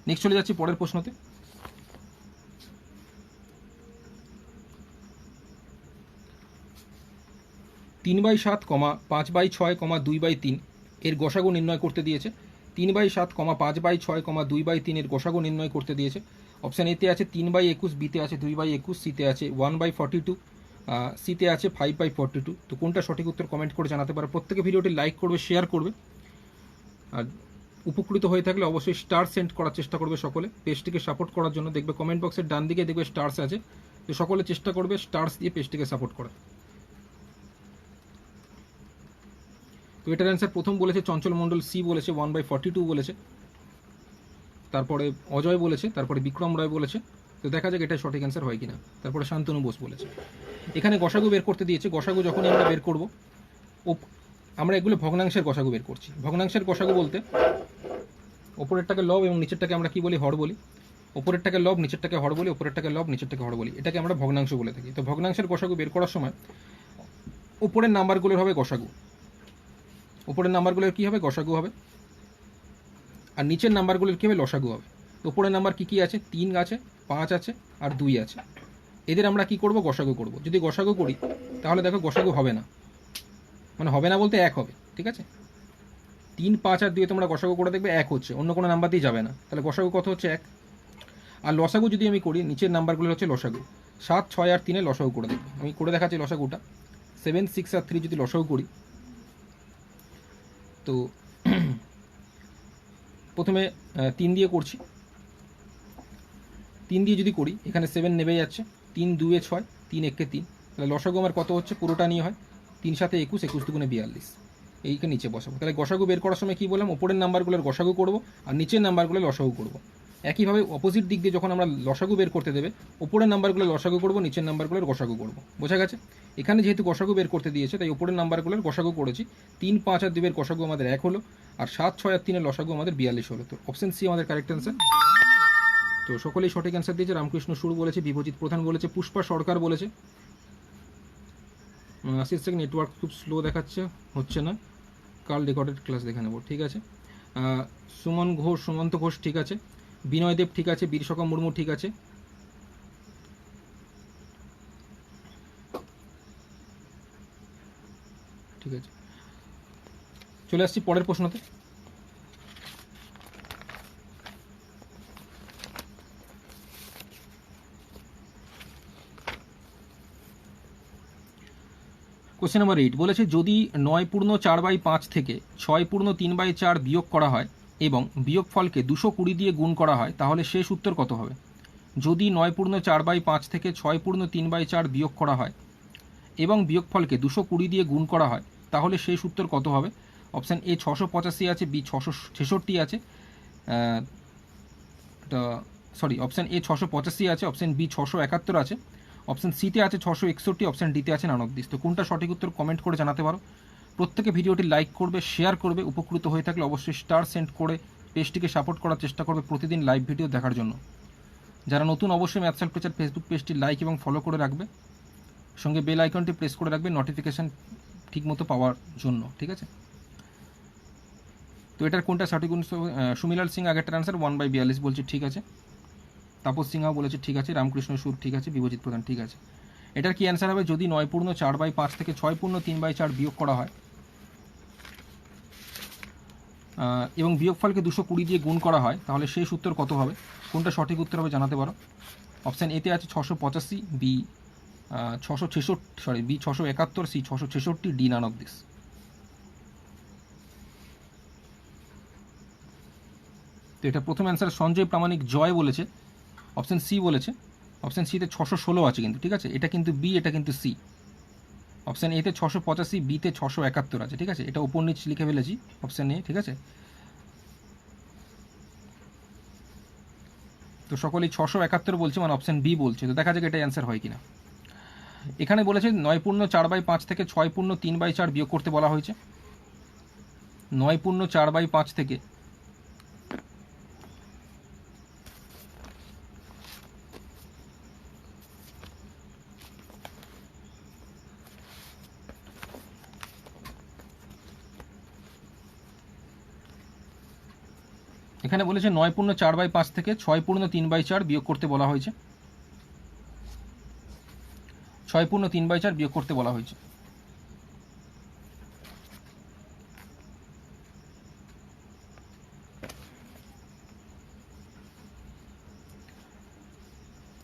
নেক্সট চলে যাচ্ছি পরের প্রশ্নতে। 3/7, 5/6, 2/3 এর গসাগু নির্ণয় করতে দিয়েছে। 3/7, 5/6, 2/3 এর গসাগু নির্ণয় করতে দিয়েছে। অপশান এতে আছে 3/21, বিতে আছে 2/21, সিতে আছে 1/42, সিতে আছে 5/42। তো কোনটা সঠিক উত্তর কমেন্ট করে জানাতে পারো। প্রত্যেকে ভিডিওটি লাইক করবে, শেয়ার করবে, আর উপকৃত হয়ে থাকলে অবশ্যই স্টার সেন্ড করার চেষ্টা করবে সকলে পেজটিকে সাপোর্ট করার জন্য। দেখবে কমেন্ট বক্সের ডান দিকে দেখবে স্টার্স আছে, তো সকলে চেষ্টা করবে স্টার্স দিয়ে পেজটিকে সাপোর্ট করার। তো এটার অ্যান্সার প্রথম বলেছে চঞ্চল মণ্ডল, সি বলেছে, 1/42 বলেছে, তারপরে অজয় বলেছে, তারপরে বিক্রম রয় বলেছে। তো দেখা যাক এটা সঠিক অ্যান্সার হয় কিনা। তারপরে শান্তনু বোস বলেছে। এখানে গসাগু বের করতে দিয়েছে। গসাগু যখনই আমরা বের করব, আমরা এগুলো ভগ্নাংশের গসাগু বের করছি। ভগ্নাংশের গসাগু বলতে ওপরেরটাকে লব এবং নিচেরটাকে আমরা কি বলি? হর বলি। ওপরেরটাকে লব, নিচেরটাকে হর বলি, ওপরেরটাকে লব, নিচেরটাকে হর বলি, এটাকে আমরা ভগ্নাংশ বলে থাকি। তো ভগ্নাংশের গসাগু বের করার সময় উপরের নাম্বারগুলোর হবে গসাগু, উপরের নাম্বারগুলোর কী হবে? গসাগু হবে, আর নিচের নাম্বারগুলোর কী হবে? লসাগু হবে। উপরের নাম্বার কী কী আছে? 3 আছে, 5 আছে, আর 2 আছে। এদের আমরা কি করব? গসাগু করব। যদি গসাগু করি তাহলে দেখো গসাগু হবে না, মানে হবে না বলতে 1 হবে। ঠিক আছে, 3, 5 আর 2 তোমরা গসাগু করে দেখবে 1 হচ্ছে, অন্য কোনো নাম্বার দিয়ে যাবে না। তাহলে গসাগু কত হচ্ছে? 1। আর লসাগু যদি আমি করি, নিচের নাম্বারগুলো হচ্ছে লসাগু। 7, 6 আর 3 লসাগু করে দেখবে। আমি করে দেখাচ্ছি লসাগুটা। 7, 6 আর 3 যদি লসাগু করি, তো প্রথমে 3 দিয়ে করছি, 3 দিয়ে যদি করি এখানে 7 নেমে যাচ্ছে, 3 2 এ 6, 3 1 এ 3, তাহলে লসাগু আমার কত হচ্ছে পুরোটা নিয়ে হয় 3 7 21, 21 দুগুণে 42, এইকে নিচে বসাবো। তাহলে গসাগু বের করার সময় কী বললাম, ওপরের নাম্বারগুলোর গসাগু করবো আর নিচের নাম্বারগুলো লসাগু করবো। একইভাবে অপোজিট দিক দিয়ে যখন আমরা লসাগু বের করতে দেবে, ওপরের নাম্বারগুলো লসাগু করবো, নিচের নাম্বারগুলোর গসাগু করবো। বোঝা গেছে? এখানে যেহেতু গসাগু বের করতে দিয়েছে তাই ওপরের নাম্বারগুলোর গসাগু করেছি। 3 5 আর 2 এর গসাগু আমাদের 1 হলো, আর 7 6 আর 3 এর লসাগু আমাদের 42 হলো। তো অপশন সি আমাদের কারেক্ট অ্যান্সার। তো সকলেই সঠিক অ্যান্সার দিয়েছে। রামকৃষ্ণ সুর বলেছে, বিভজিৎ প্রধান বলেছে, পুষ্পা সরকার বলেছে। আশিস থেকে নেটওয়ার্ক খুব স্লো দেখাচ্ছে, হচ্ছে না, কাল রেকর্ডেড ক্লাস দেখে নেব। ঠিক আছে, সুমন ঘোষ, সুমন্ত ঘোষ ঠিক আছে, বিনয় দেব ঠিক আছে, বীরসকা মুর্মু ঠিক আছে। ঠিক আছে, চলে আসছি পরের প্রশ্নতে। কোশ্চেন নাম্বার 8 বলেছে, যদি 9 পূর্ণ 4/5 থেকে 6 পূর্ণ 3/4 বিয়োগ করা হয় এবং বিয়োগফলকে 220 দিয়ে গুণ করা হয় তাহলে শেষ উত্তর কত হবে? যদি 9 পূর্ণ 4/5 থেকে 6 পূর্ণ 3/4 বিয়োগ করা হয় এবং বিয়োগফলকে 220 দিয়ে গুণ করা হয় তাহলে শেষ উত্তর কত হবে? অপশান এ 685 আছে, বি 666 আছে, অপশান এ 685 আছে, অপশান বি 671 আছে, অপশান সিতে আছে 661, অপশান ডিতে আছে 29। তো কোনটা সঠিক উত্তর কমেন্ট করে জানাতে পারো। প্রত্যেকে ভিডিওটি লাইক করবে, শেয়ার করবে, উপকৃত হয়ে থাকলে অবশ্যই স্টার সেন্ড করে পেজটিকে সাপোর্ট করার চেষ্টা করবে প্রতিদিন লাইভ ভিডিও দেখার জন্য। যারা নতুন অবশ্যই ম্যাথস হেল্প টিচার ফেসবুক পেজটি লাইক এবং ফলো করে রাখবে, সঙ্গে বেল আইকনটি প্রেস করে রাখবে নোটিফিকেশান ঠিকমতো পাওয়ার জন্য। ঠিক আছে, তো এটার কোনটা সঠিক? সুমিলাল সিং আগেরটার অ্যান্সার 1/42 বলছে, ঠিক আছে। তাপস সিংহাও বলেছে ঠিক আছে, রামকৃষ্ণ সুর ঠিক আছে, বিভজিৎ প্রধান ঠিক আছে। এটার কি অ্যান্সার হবে? যদি 9 পূর্ণ 4/5 থেকে 6 পূর্ণ 3/4 বিয়োগ করা হয় এবং বিয়োগফলকে 220 দিয়ে গুণ করা হয় তাহলে শেষ উত্তর কত হবে? কোনটা সঠিক উত্তর হবে জানাতে পারো। অপশান এতে আছে 685, B 666, B 671, C 666, D none of this. তো এটা প্রথম অ্যান্সার সঞ্জয় প্রামাণিক জয় বলেছে, অপশান সি বলেছে। অপশান সিতে 616 আছে কিন্তু, ঠিক আছে, এটা কিন্তু বি, এটা কিন্তু সি। অপশান এতে 685, বিতে 671 আছে, ঠিক আছে, এটা উপর নিচ লিখে ফেলেছি অপশান এ। ঠিক আছে, তো সকলেই 671 বলছে, মানে অপশান বি বলছে। তো দেখা যাক এটা অ্যান্সার হয় কিনা। এখানে বলেছে 9 পূর্ণ 4/5 থেকে 6 পূর্ণ 3/4 বিয়োগ করতে বলা হয়েছে। 9 পূর্ণ 4/5 থেকে এখানে বলেছে 9 পূর্ণ 4/5 থেকে 6 পূর্ণ 3/4 বিয়োগ করতে বলা হয়েছে। 6 পূর্ণ 3/4 বিয়োগ করতে বলা হয়েছে।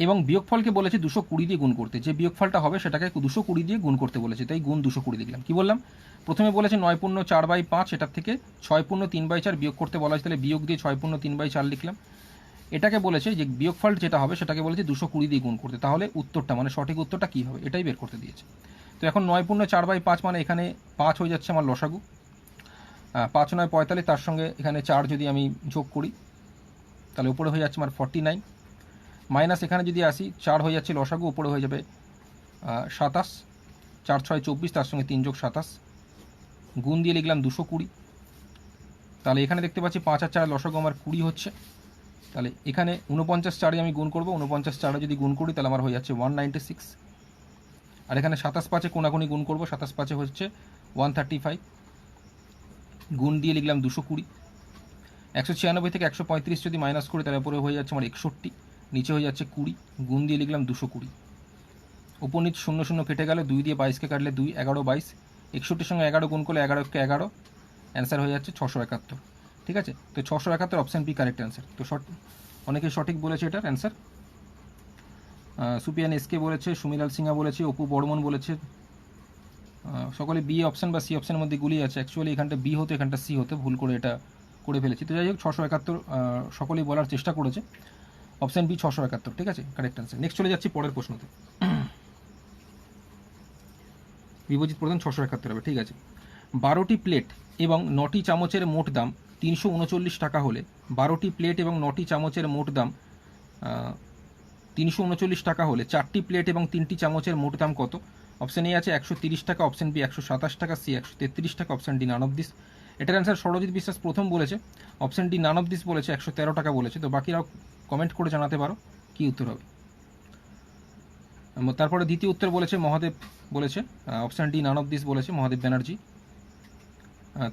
এবং বিয়োগফলকে বলেছে 220 দিয়ে গুণ করতে। যে বিয়োগফলটা হবে সেটাকে 220 দিয়ে গুণ করতে বলেছে, তাই গুণ 220 লিখলাম। কি বললাম? প্রথমে বলেছে 9 পূর্ণ 4/5, এটার থেকে 6 পূর্ণ 3/4 বিয়োগ করতে বলা হয়েছে, তাহলে বিয়োগ দিয়ে 6 পূর্ণ 3/4 লিখলাম। এটাকে বলেছে যে বিয়োগফল যেটা হবে সেটাকে বলেছে 220 দিয়ে গুণ করতে, তাহলে উত্তরটা মানে সঠিক উত্তরটা কী হবে এটাই বের করতে দিয়েছে। তো এখন 9 পূর্ণ 4/5 মানে এখানে 5 হয়ে যাচ্ছে আমার লসাগু, 5 9 45, তার সঙ্গে এখানে 4 যদি আমি যোগ করি তাহলে উপরে হয়ে যাচ্ছে আমার 49, মাইনাস এখানে যদি আসি 4 হয়ে যাচ্ছে লসাগু, উপরে হয়ে যাবে 27, 4 6 24, তার সঙ্গে 3 যোগ 27, গুণ দিয়ে লিখলাম 220। তাহলে এখানে দেখতে পাচ্ছি 5 আর 4 লসাগু আমার 20 হচ্ছে। তাহলে এখানে 49 4 আমি গুণ করবো, 49 4 যদি গুণ করি তাহলে আমার হয়ে যাচ্ছে 196। আর এখানে 27 5 কোনাকুনি গুণ করবো, 27 5 হচ্ছে 135, গুণ দিয়ে লিখলাম 220। 196 থেকে 135 যদি মাইনাস করি তাহলে উপরে হয়ে যাচ্ছে আমার 61, নিচে হয়ে যাচ্ছে 20, গুণ দিয়ে লিখলাম 220। উপর নিচ 0 0 কেটে গেল, 2 দিয়ে 22কে কাটলে 2 11 22, 61 সঙ্গে 11 গুণ করলে 11 কে 11, অ্যান্সার হয়ে যাচ্ছে 671। ঠিক আছে, তো 671 অপশান বি কারেক্ট অ্যান্সার। তো অনেকে সঠিক বলেছে এটার অ্যান্সার। সুপিয়ান এসকে বলেছে, সুমিলাল সিংহা বলেছে, অপু বর্মন বলেছে, সকলে বি অপশান বা সি অপশানের মধ্যে গুলি আছে। অ্যাকচুয়ালি এখানটা বি হতো, এখানটা সি হতো, ভুল করে এটা করে ফেলেছি। তো যাই হোক 671 সকলেই বলার চেষ্টা করেছে। অপশন বি 671, ঠিক আছে কারেক্ট অ্যান্সার। নেক্সট চলে যাচ্ছি পরের প্রশ্নতে। বিপরীত প্রদান 671 হবে, ঠিক আছে। 12টি প্লেট এবং 9টি চামচের মোট দাম 339 টাকা হলে 12টি প্লেট এবং 9টি চামচের মোট দাম 339 টাকা হলে 4টি প্লেট এবং 3টি চামচের মোট দাম কত? অপশন এ আছে 130 টাকা, অপশন বি 127 টাকা, সি 133 টাকা, option D none of this. এটার অ্যান্সার সরজিৎ বিশ্বাস প্রথম বলেছে, option D none of this বলেছে, 113 টাকা বলেছে। তো বাকিরাও কমেন্ট করে জানাতে পারো কি উত্তর হবে। তারপরে দ্বিতীয় উত্তর বলেছে মহাদেব, বলেছে option D none of this বলেছে মহাদেব ব্যানার্জি।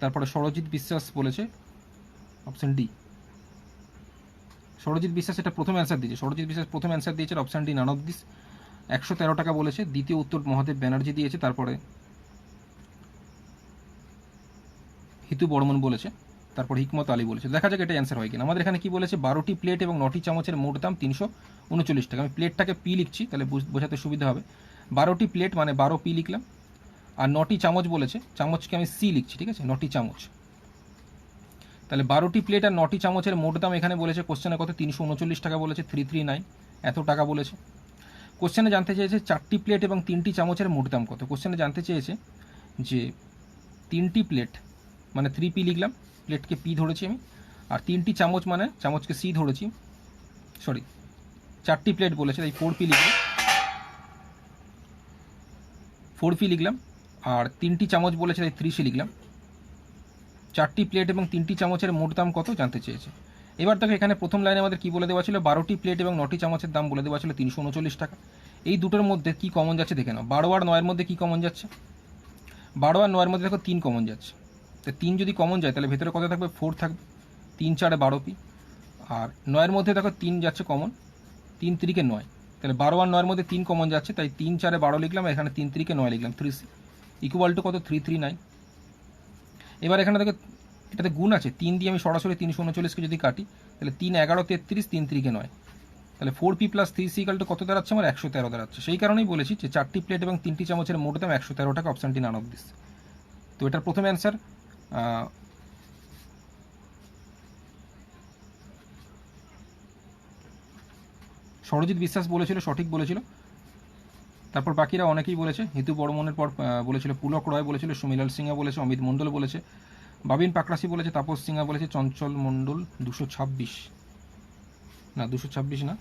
তারপরে সরজিৎ বিশ্বাস বলেছে অপশন ডি। সরজিৎ বিশ্বাস এটা প্রথম অ্যান্সার দিয়েছে, সরজিৎ বিশ্বাস প্রথম অ্যান্সার দিয়েছে option D none of this, 113 টাকা বলেছে। দ্বিতীয় উত্তর মহাদেব ব্যানার্জি দিয়েছে, তারপরে হিতু বর্মন বলেছে, তারপর হিকমত আলী বলেছে। দেখা যাক এটা অ্যান্সার হয় কিনা। আমাদের এখানে কি বলেছে? 12টি প্লেট এবং 9টি চামচের মোট দাম 339 টাকা। আমি প্লেটটাকে পি লিখছি, তাহলে বোঝাতে সুবিধা হবে। 12টি প্লেট মানে 12 পি লিখলাম, আর 9টি চামচ বলেছে, চামচকে আমি সি লিখছি, ঠিক আছে 9টি চামচ। তাহলে 12টি প্লেট আর 9টি চামচের মোট দাম এখানে বলেছে কোশ্চেনে কত? 339 টাকা বলেছে, 339 এত টাকা বলেছে। কোশ্চেনে জানতে চেয়েছে 4টি প্লেট এবং 3টি চামচের মোট দাম কত। কোশ্চেনে জানতে চেয়েছে যে 3টি প্লেট মানে 3 পি লিখলাম, প্লেটকে পি ধরেছি আমি, আর 3টি চামচ মানে চামচকে সি ধরেছি, সরি 4টি প্লেট বলেছে তাই 4 পি লিখলাম, 4 পি লিখলাম, আর 3টি চামচ বলেছে তাই 3 সি লিখলাম। 4টি প্লেট এবং 3টি চামচের মোট দাম কত জানতে চেয়েছে। এবার দেখো এখানে প্রথম লাইনে আমাদের কি বলে দেওয়া ছিল? 12টি প্লেট এবং 9টি চামচের দাম বলে দেওয়া ছিল 339 টাকা। এই দুটোর মধ্যে কি কমন যাচ্ছে দেখে নাও। 12 আর 9 এর মধ্যে কি কমন যাচ্ছে? 12 আর 9 এর মধ্যে দেখো 3 কমন যাচ্ছে। তো 3 যদি কমন যায় তাহলে ভেতরে কত থাকবে? 4 থাকবে, 3 4 12 পি। আর 9 এর মধ্যে দেখো 3 যাচ্ছে কমন, 3 3 9, তাহলে 12 আর 9 এর মধ্যে 3 কমন যাচ্ছে, তাই 3 4 12 লিখলাম, এখানে 3 3 9 লিখলাম, 3 সি ইকুয়াল টু কত? 339। এবার এখানে দেখো এটাতে গুণ আছে, 3 দিয়ে আমি সরাসরি 339কে যদি কাটি তাহলে 3 11 33, 3 3 9, তাহলে 4p plus 3c equal to কত দাঁড়াচ্ছে? আমার 113 দাঁড়াচ্ছে। সেই কারণেই বলেছি যে 4টি প্লেট এবং 3টি চামচের মোট দাম 113 টাকা, অপশানটি নান অফ দিস। তো এটার প্রথম অ্যান্সার সরজিৎ বিশ্বাস বলেছিল, সঠিক বলেছিল। তারপর বাকিরা অনেকেই বলেছে, হিতু বর্মনের পর বলেছিল পুলক রয় বলেছিল, সুমিলাল সিংহা বলেছে, অমিত মণ্ডল বলেছে, বাবিন পাকরাশি বলেছে, তাপস সিংহা বলেছে, চঞ্চল মণ্ডল 226 না 226 না।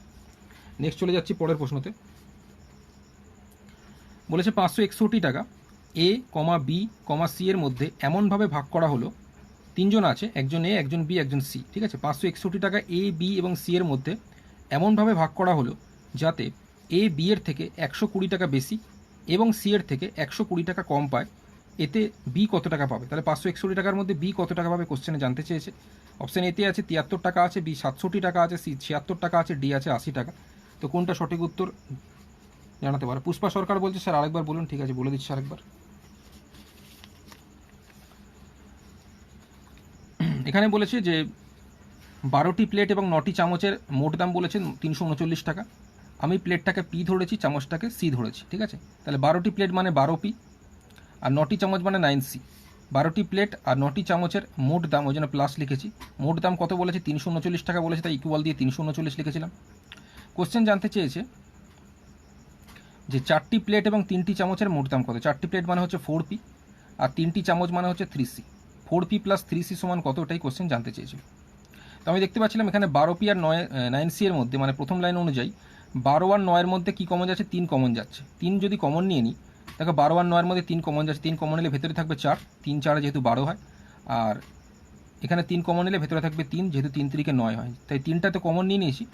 নেক্সট চলে যাচ্ছি পরের প্রশ্নতে। বলেছে 561 টাকা এ কমা বি কমা সি এর মধ্যে এমনভাবে ভাগ করা হলো, তিনজন আছে, একজন এ একজন বি একজন সি, ঠিক আছে। 561 টাকা এ বি এবং সি এর মধ্যে এমনভাবে ভাগ করা হলো যাতে এ বি এর থেকে 120 টাকা বেশি এবং সি এর থেকে 120 টাকা কম পায়, এতে বি কত টাকা পাবে? তাহলে 561 টাকার মধ্যে বি কত টাকা পাবে কোশ্চেনে জানতে চেয়েছে। অপশান এতে আছে 73 টাকা আছে, বি 67 টাকা আছে, সি 76 টাকা আছে, ডি আছে 80 টাকা। তো কোনটা সঠিক উত্তর জানাতে পারে? পুষ্পা সরকার বলছে স্যার আরেকবার বলুন। ঠিক আছে বলে দিচ্ছি আরেকবার। এখানে বলেছে যে 12টি প্লেট এবং 9টি চামচের মোট দাম বলেছে 339 টাকা। আমি প্লেটটাকে পি ধরেছি, চামচটাকে সি ধরেছি, ঠিক আছে। তাহলে 12টি প্লেট মানে 12 পি, আর 9টি চামচ মানে 9 সি। 12টি প্লেট আর 9টি চামচের মোট দাম, ওই জন্য প্লাস লিখেছি। মোট দাম কত বলেছে? 339 টাকা বলেছে, তাই ইকুয়াল দিয়ে 339 লিখেছিলাম। কোশ্চেন জানতে চেয়েছে যে 4টি প্লেট এবং 3টি চামচের মোট দাম কত। 4টি প্লেট মানে হচ্ছে 4p, আর 3টি চামচ মানে হচ্ছে 3c। 4p প্লাস 3c সমান কত, ওটাই কোশ্চেন জানতে চেয়েছিল। তো আমি দেখতে পাচ্ছিলাম এখানে 12p আর 9c এর মধ্যে, মানে প্রথম লাইন অনুযায়ী 12 আর 9 এর মধ্যে কী কমন যাচ্ছে? 3 কমন যাচ্ছে। 3 যদি কমন নিয়ে নিই, দেখো 12 আর 9 এর মধ্যে 3 কমন যাচ্ছে, 3 কমন নিলে ভেতরে থাকবে 4, 3 4 যেহেতু 12 হয়, আর এখানে 3 কমন নিলে ভেতরে থাকবে 3, যেহেতু 3 3 9 হয়, তাই 3টা তো কমন নিয়ে নিয়েছি।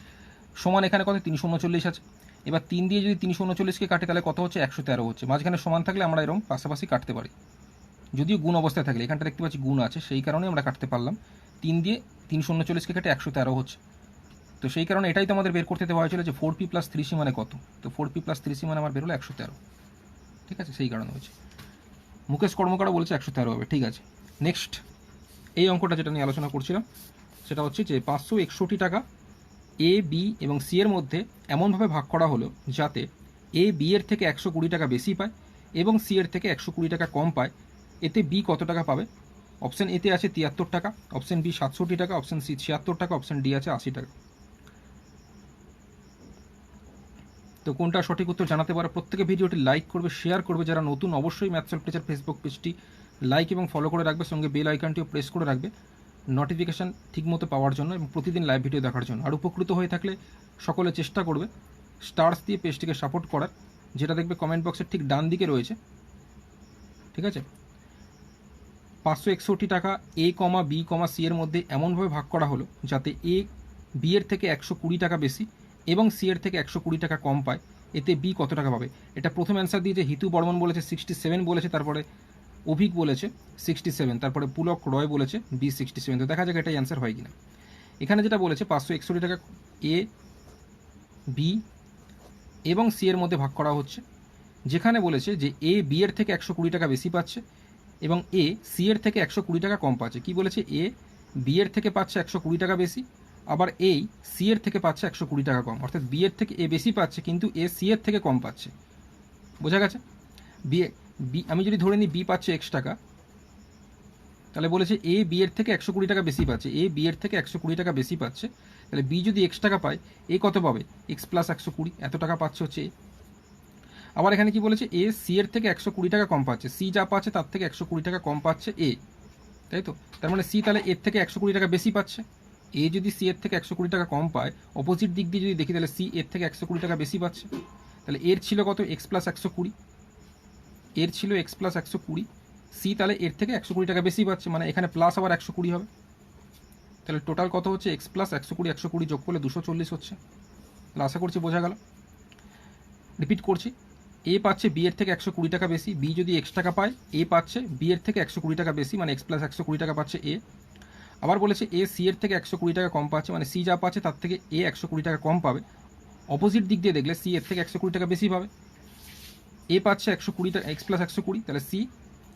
সমান এখানে কত? 339 আছে। এবার 3 দিয়ে যদি 339কে কাটে তাহলে কত হচ্ছে? 113 হচ্ছে। মাঝখানে সমান থাকলে আমরা এরকম পাশাপাশি কাটতে পারি, যদিও গুণ অবস্থায় থাকলে। এখানটা দেখতে পাচ্ছি গুণ আছে, সেই কারণে আমরা কাটতে পারলাম। 3 দিয়ে 339কে কাটে 113 হচ্ছে। তো সেই কারণে এটাই তো আমাদের বের করতে দেওয়া হয়েছিল যে 4p প্লাস 3c মানে কত। তো 4p প্লাস 3c মানে আমার বেরোলো 113, ঠিক আছে, সেই কারণে হচ্ছে। মুকেশ কর্মকারও বলেছে 113 হবে, ঠিক আছে। নেক্সট এই অঙ্কটা যেটা নিয়ে আলোচনা করছিলাম সেটা হচ্ছে যে 561 টাকা এ বি এবং সি এর মধ্যে এমনভাবে ভাগ করা হলো যাতে এ বি এর থেকে 120 টাকা বেশি পায় এবং সি এর থেকে 120 টাকা কম পায়, এতে বি কত টাকা পাবে? অপশান এতে আছে 73 টাকা, অপশান বি 67 টাকা, অপশান সি 76 টাকা, অপশান ডি আছে 80 টাকা। তো কোনটা সঠিক উত্তর জানাতে পারো প্রত্যেকে ভিডিওটি লাইক করবে, শেয়ার করবে। যারা নতুন অবশ্যই ম্যাথ সলভ টিচার ফেসবুক পেজটি লাইক এবং ফলো করে রাখবে, সঙ্গে বেল আইকনটিও প্রেস করে রাখবে নোটিফিকেশান ঠিকমতো পাওয়ার জন্য এবং প্রতিদিন লাইভ ভিডিও দেখার জন্য। আর উপকৃত হয়ে থাকলে সকলে চেষ্টা করবে স্টার্স দিয়ে পেজটিকে সাপোর্ট করার, যেটা দেখবে কমেন্ট বক্সের ঠিক ডান দিকে রয়েছে। ঠিক আছে, 561 টাকা এ কমা বি কমা সি এর মধ্যে এমনভাবে ভাগ করা হলো যাতে এ বি এর থেকে 120 টাকা বেশি এবং সি এর থেকে 120 টাকা কম পায়। এতে বি কত টাকা পাবে? এটা প্রথম অ্যান্সার দিয়েছে হিতু বর্মন বলেছে 67 বলেছে, তারপরে অভিক বলেছে 67, তারপরে পুলক রয় বলেছে বি 67। তো দেখা যাক এটাই অ্যান্সার হয় কিনা। এখানে যেটা বলেছে 561 টাকা এ বি এবং সি এর মধ্যে ভাগ করা হচ্ছে, যেখানে বলেছে যে এ বি এর থেকে 120 টাকা বেশি পাচ্ছে এবং এ সি এর থেকে 120 টাকা কম পাচ্ছে। কি বলেছে? এ বি এর থেকে পাচ্ছে 120 টাকা বেশি, আবার এই সি এর থেকে পাচ্ছে 120 টাকা কম। অর্থাৎ বি এর থেকে এ বেশি পাচ্ছে কিন্তু এ সি এর থেকে কম পাচ্ছে। বোঝা গেছে? বি আমি যদি ধরে নিই বি পাচ্ছে x টাকা, তাহলে বলেছে এ বি এর থেকে 120 টাকা বেশি পাচ্ছে। এ বি এর থেকে 120 টাকা বেশি পাচ্ছে, তাহলে বি যদি x টাকা পায় এ কত পাবে? x প্লাস 120, এত টাকা পাচ্ছে হচ্ছে এ। আবার এখানে কি বলেছে? এ সি এর থেকে 120 টাকা কম পাচ্ছে। সি যা পাচ্ছে তার থেকে 120 টাকা কম পাচ্ছে এ, তাই তো? তার মানে সি তাহলে এর থেকে 120 টাকা বেশি পাচ্ছে। এ যদি সি এর থেকে 120 টাকা কম পায়, অপোজিট দিক দিয়ে যদি দেখি তাহলে সি এর থেকে 120 টাকা বেশি পাচ্ছে। তাহলে এর ছিল কত? এক্স প্লাস 120, এর ছিল এক্স প্লাস 120, সি তাহলে এর থেকে 120 টাকা বেশি পাচ্ছে, মানে এখানে প্লাস আবার 120 হবে। তাহলে টোটাল কত হচ্ছে? এক্স প্লাস 120, 120 যোগ করলে 240 হচ্ছে। তাহলে আশা করছি বোঝা গেল। রিপিট করছি, এ পাচ্ছে বি এর থেকে 120 টাকা বেশি, বি যদি x টাকা পায় এ পাচ্ছে বি এর থেকে 120 টাকা বেশি, মানে এক্স প্লাস 120 টাকা পাচ্ছে এ। আবার বলেছে এ সি এর থেকে 120 টাকা কম পাচ্ছে, মানে সি যা পাচ্ছে তার থেকে এ 120 টাকা কম পাবে। অপোজিট দিক দিয়ে দেখলে সি এর থেকে 120 টাকা বেশি পাবে। এ পাচ্ছে 120 টাকা এক্স প্লাস 120, তাহলে সি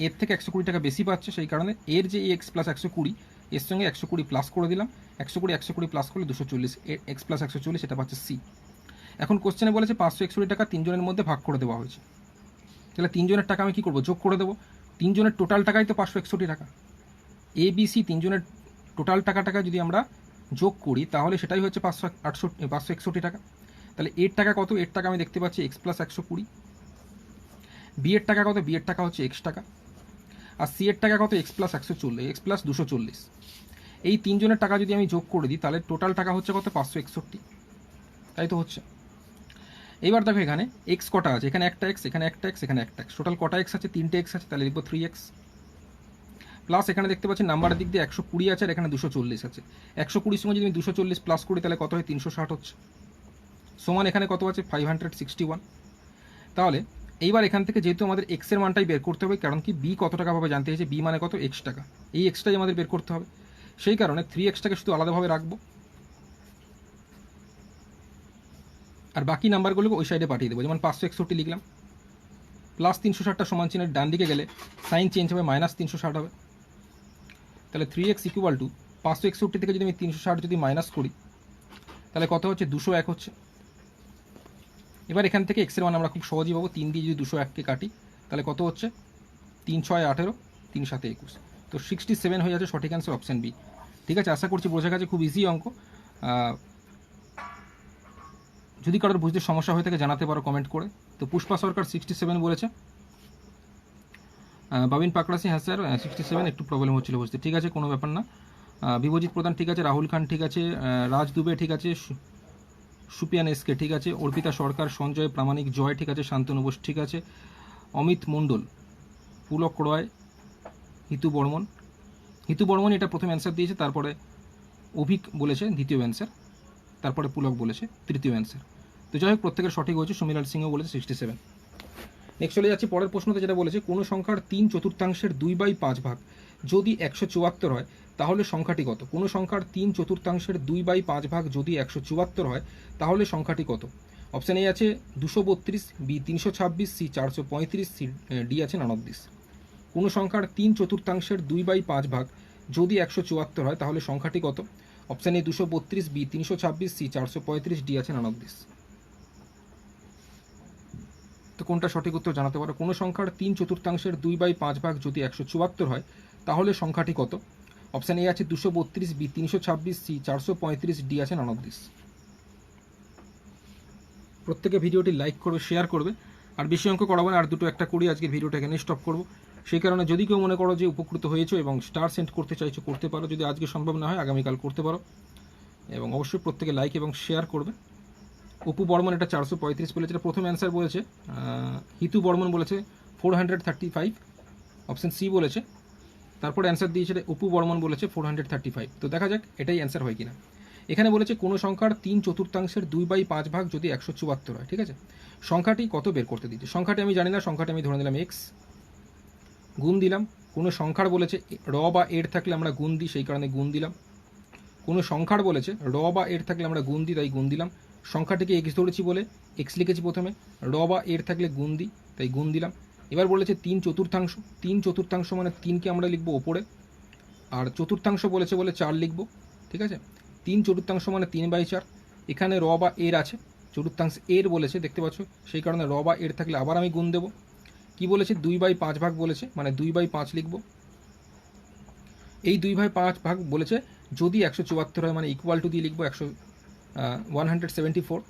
এর থেকে 120 টাকা বেশি পাচ্ছে, সেই কারণে এর যে এক্স প্লাস 120 এর সঙ্গে 120 প্লাস করে দিলাম, 120 প্লাস করলে 240, এক্স প্লাস 140 এটা পাচ্ছে সি। এখন কোশ্চেনে বলেছে 561 টাকা তিনজনের মধ্যে ভাগ করে দেওয়া হয়েছে। তাহলে তিনজনের টাকা আমি কী করবো? যোগ করে দেবো। তিনজনের টোটাল টাকাই তো 561 টাকা। এ বি সি তিনজনের টোটাল টাকাটাকা যদি আমরা যোগ করি তাহলে সেটাই হচ্ছে 561 টাকা। তাহলে এর টাকা কত? এর টাকা আমি দেখতে পাচ্ছি এক্স প্লাস 120। বি এর টাকা কত? বি এর টাকা হচ্ছে এক্স টাকা। আর সি এর টাকা কত? X plus 140, x plus 240। এই তিনজনের টাকা যদি আমি যোগ করে দিই তাহলে টোটাল টাকা হচ্ছে কত? 561, তাই তো হচ্ছে। এবার দেখো এখানে এক্স কটা আছে? এখানে একটা এক্স, এখানে একটা এক্স, এখানে একটা এক্স, টোটাল কটা এক্স আছে? 3টে এক্স আছে, তাহলে লিখবো 3x। প্লাস এখানে দেখতে পাচ্ছি নাম্বারের দিক দিয়ে 120 আছে আর এখানে 240 আছে। 120 সঙ্গে যদি আমি 240 প্লাস করি তাহলে কত হয়? 360 হচ্ছে। সমান এখানে কত আছে? 561। তাহলে এইবার এখান থেকে যেহেতু আমাদের এক্স এর মানটাই বের করতে হবে, কারণ কি বি কত টাকা পাবে জানতে চাইছে, বি মানে কত? এক্স টাকা। এই এক্সটাই আমাদের বের করতে হবে, সেই কারণে 3xটাকে শুধু আলাদাভাবে রাখবো আর বাকি নাম্বারগুলোকে ওই সাইডে পাঠিয়ে দেবো। যেমন 561 লিখলাম, প্লাস 360টা সমান চিহ্নের ডান দিকে গেলে সাইন চেঞ্জ হবে, মাইনাস 360 হবে। তাহলে 3x ইকুয়াল টু 561 থেকে যদি আমি 360 যদি মাইনাস করি তাহলে কত হচ্ছে? 201 হচ্ছে। এবার এখান থেকে এক্সের মান আমরা খুব সহজেই পাবো। 3 দিয়ে যদি 201কে কাটি তাহলে কত হচ্ছে? 3 6 18, 3 7 21। তো 67 হয়ে যাচ্ছে সঠিক অ্যান্সার অপশান বি। ঠিক আছে, আশা করছি বোঝা গেছে। খুব ইজি অঙ্ক। যদি কারোর বুঝতে সমস্যা হয়ে থাকে জানাতে পারো কমেন্ট করে। তো পুষ্পা সরকার 67 বলেছে, বাবিন পাকড়াসি হ্যাঁ স্যার 67 একটু প্রবলেম হচ্ছিল বুঝতে। ঠিক আছে, কোনো ব্যাপার না। বিভজিৎ প্রধান ঠিক আছে, রাহুল খান ঠিক আছে, রাজ দুবে ঠিক আছে, সুপিয়ান এসকে ঠিক আছে, অর্পিতা সরকার, সঞ্জয় প্রামাণিক, জয় ঠিক আছে, শান্তনু বোস ঠিক আছে, অমিত মণ্ডল, পুলক রয়, হিতু বর্মন এটা প্রথম অ্যান্সার দিয়েছে, তারপরে অভিক বলেছে দ্বিতীয় অ্যান্সার, তারপরে পুলক বলেছে তৃতীয় অ্যান্সার। তো যাই হোক প্রত্যেকের সঠিক হয়েছে। সুমিলাল সিংও বলেছে 67। নেক্সট চলে যাচ্ছি পরের প্রশ্নতে, যেটা বলেছে কোনো সংখ্যার 3/4 2/5 ভাগ যদি 174 হয় তাহলে সংখ্যাটি কত? কোনো সংখ্যার 3/4 2/5 ভাগ যদি 174 হয় তাহলে সংখ্যাটি কত? অপশান এ আছে 232, বি 326, সি 435, সি ডি আছে 49। কোনো সংখ্যার 3/4 2/5 ভাগ যদি 174 হয় তাহলে সংখ্যাটি কত? Option A 232, B 326, C 435, D আছে 49। তো কোনটা সঠিক উত্তর জানাতে পারো? কোনো সংখ্যার 3/4 2/5 ভাগ যদি 174 হয় তাহলে সংখ্যাটি কত? অপশান এ আছে 232, বি 326, সি 435, ডি আছে 49। প্রত্যেকে ভিডিওটি লাইক করবে, শেয়ার করবে। আর বেশি অঙ্ক করাবো না, আর দুটো একটা করি, আজকের ভিডিওটা এখানে স্টপ করবো। সেই কারণে যদি কেউ মনে করো যে উপকৃত হয়েছো এবং স্টার সেন্ড করতে চাইছো করতে পারো, যদি আজকে সম্ভব না হয় আগামীকাল করতে পারো। এবং অবশ্যই প্রত্যেকে লাইক এবং শেয়ার করবে। অপু বর্মন এটা 435 বলেছে, এটা প্রথম অ্যান্সার বলেছে। হিতু বর্মন বলেছে 435, অপশন সি বলেছে। তারপর অ্যান্সার দিয়েছে অপু বর্মন বলেছে 435। তো দেখা যাক এটাই অ্যান্সার হয় কিনা। এখানে বলেছে কোনো সংখ্যার 3/4 2/5 ভাগ যদি 174 হয়, ঠিক আছে। সংখ্যাটি কত বের করতে দিচ্ছে। সংখ্যাটি আমি জানি না, সংখ্যাটি আমি ধরে নিলাম এক্স, গুণ দিলাম। কোনো সংখ্যার বলেছে র বা এর থাকলে আমরা গুণ দিই, সেই কারণে গুণ দিলাম। কোনো সংখ্যার বলেছে র বা এর থাকলে আমরা গুণ দিই, তাই গুণ দিলাম। সংখ্যাটিকে এক্স ধরেছি বলে এক্স লিখেছি প্রথমে, র বা এর থাকলে গুণ দিই, তাই গুণ দিলাম। এবার বলেছে 3/4, 3/4 মানে 3কে আমরা লিখবো ওপরে, আর চতুর্থাংশ বলেছে বলে 4 লিখবো, ঠিক আছে। 3/4 মানে 3/4। এখানে র বা এর আছে, চতুর্থাংশ এর বলেছে দেখতে পাচ্ছ, সেই কারণে র বা এর থাকলে আবার আমি গুণ দেবো। কি বলেছে 2/5 ভাগ বলেছে, মানে 2/5 লিখবো। এই 2/5 ভাগ বলেছে যদি 174 হয়, মানে ইকুয়াল টু দিয়ে লিখবো 174,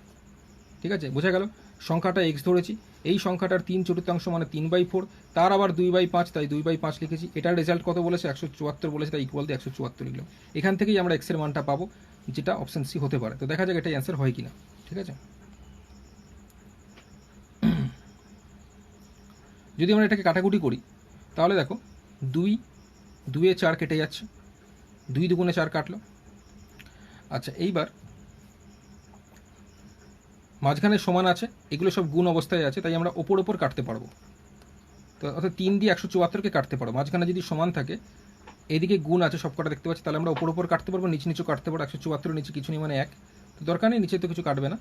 ঠিক আছে, বোঝা গেল। সংখ্যাটা এক্স ধরেছি, এই সংখ্যাটার 3/4 মানে 3/4, তার আবার 2/5, তাই 2/5 লিখেছি। এটার রেজাল্ট কত বলেছে 174 বলেছে, তাই ইকুয়াল টু 174 লিখলাম। এখান থেকেই আমরা এক্সের মানটা পাবো, যেটা অপশন সি হতে পারে। তো দেখা যাক এটাই অ্যান্সার হয় কিনা, ঠিক আছে। যদি আমরা এটাকে কাটাকুটি করি তাহলে দেখো 2 4 কেটে যাচ্ছে, 2 2 4 কাটলো। আচ্ছা, এইবার মাঝখানে সমান আছে, এগুলো সব গুণ অবস্থায় আছে, তাই আমরা ওপর কাটতে পারবো। তো অর্থাৎ 3 দিয়ে 174কে কাটতে পারো। মাঝখানে যদি সমান থাকে, এদিকে গুণ আছে সব কটা দেখতে পাচ্ছি, তাহলে আমরা ওপর কাটতে পারবো, নিচেও কাটতে পারবো। 174 নিচে কিছু নেই মানে 1, তো দরকার নেই, নিচে তো কিছু কাটবে না।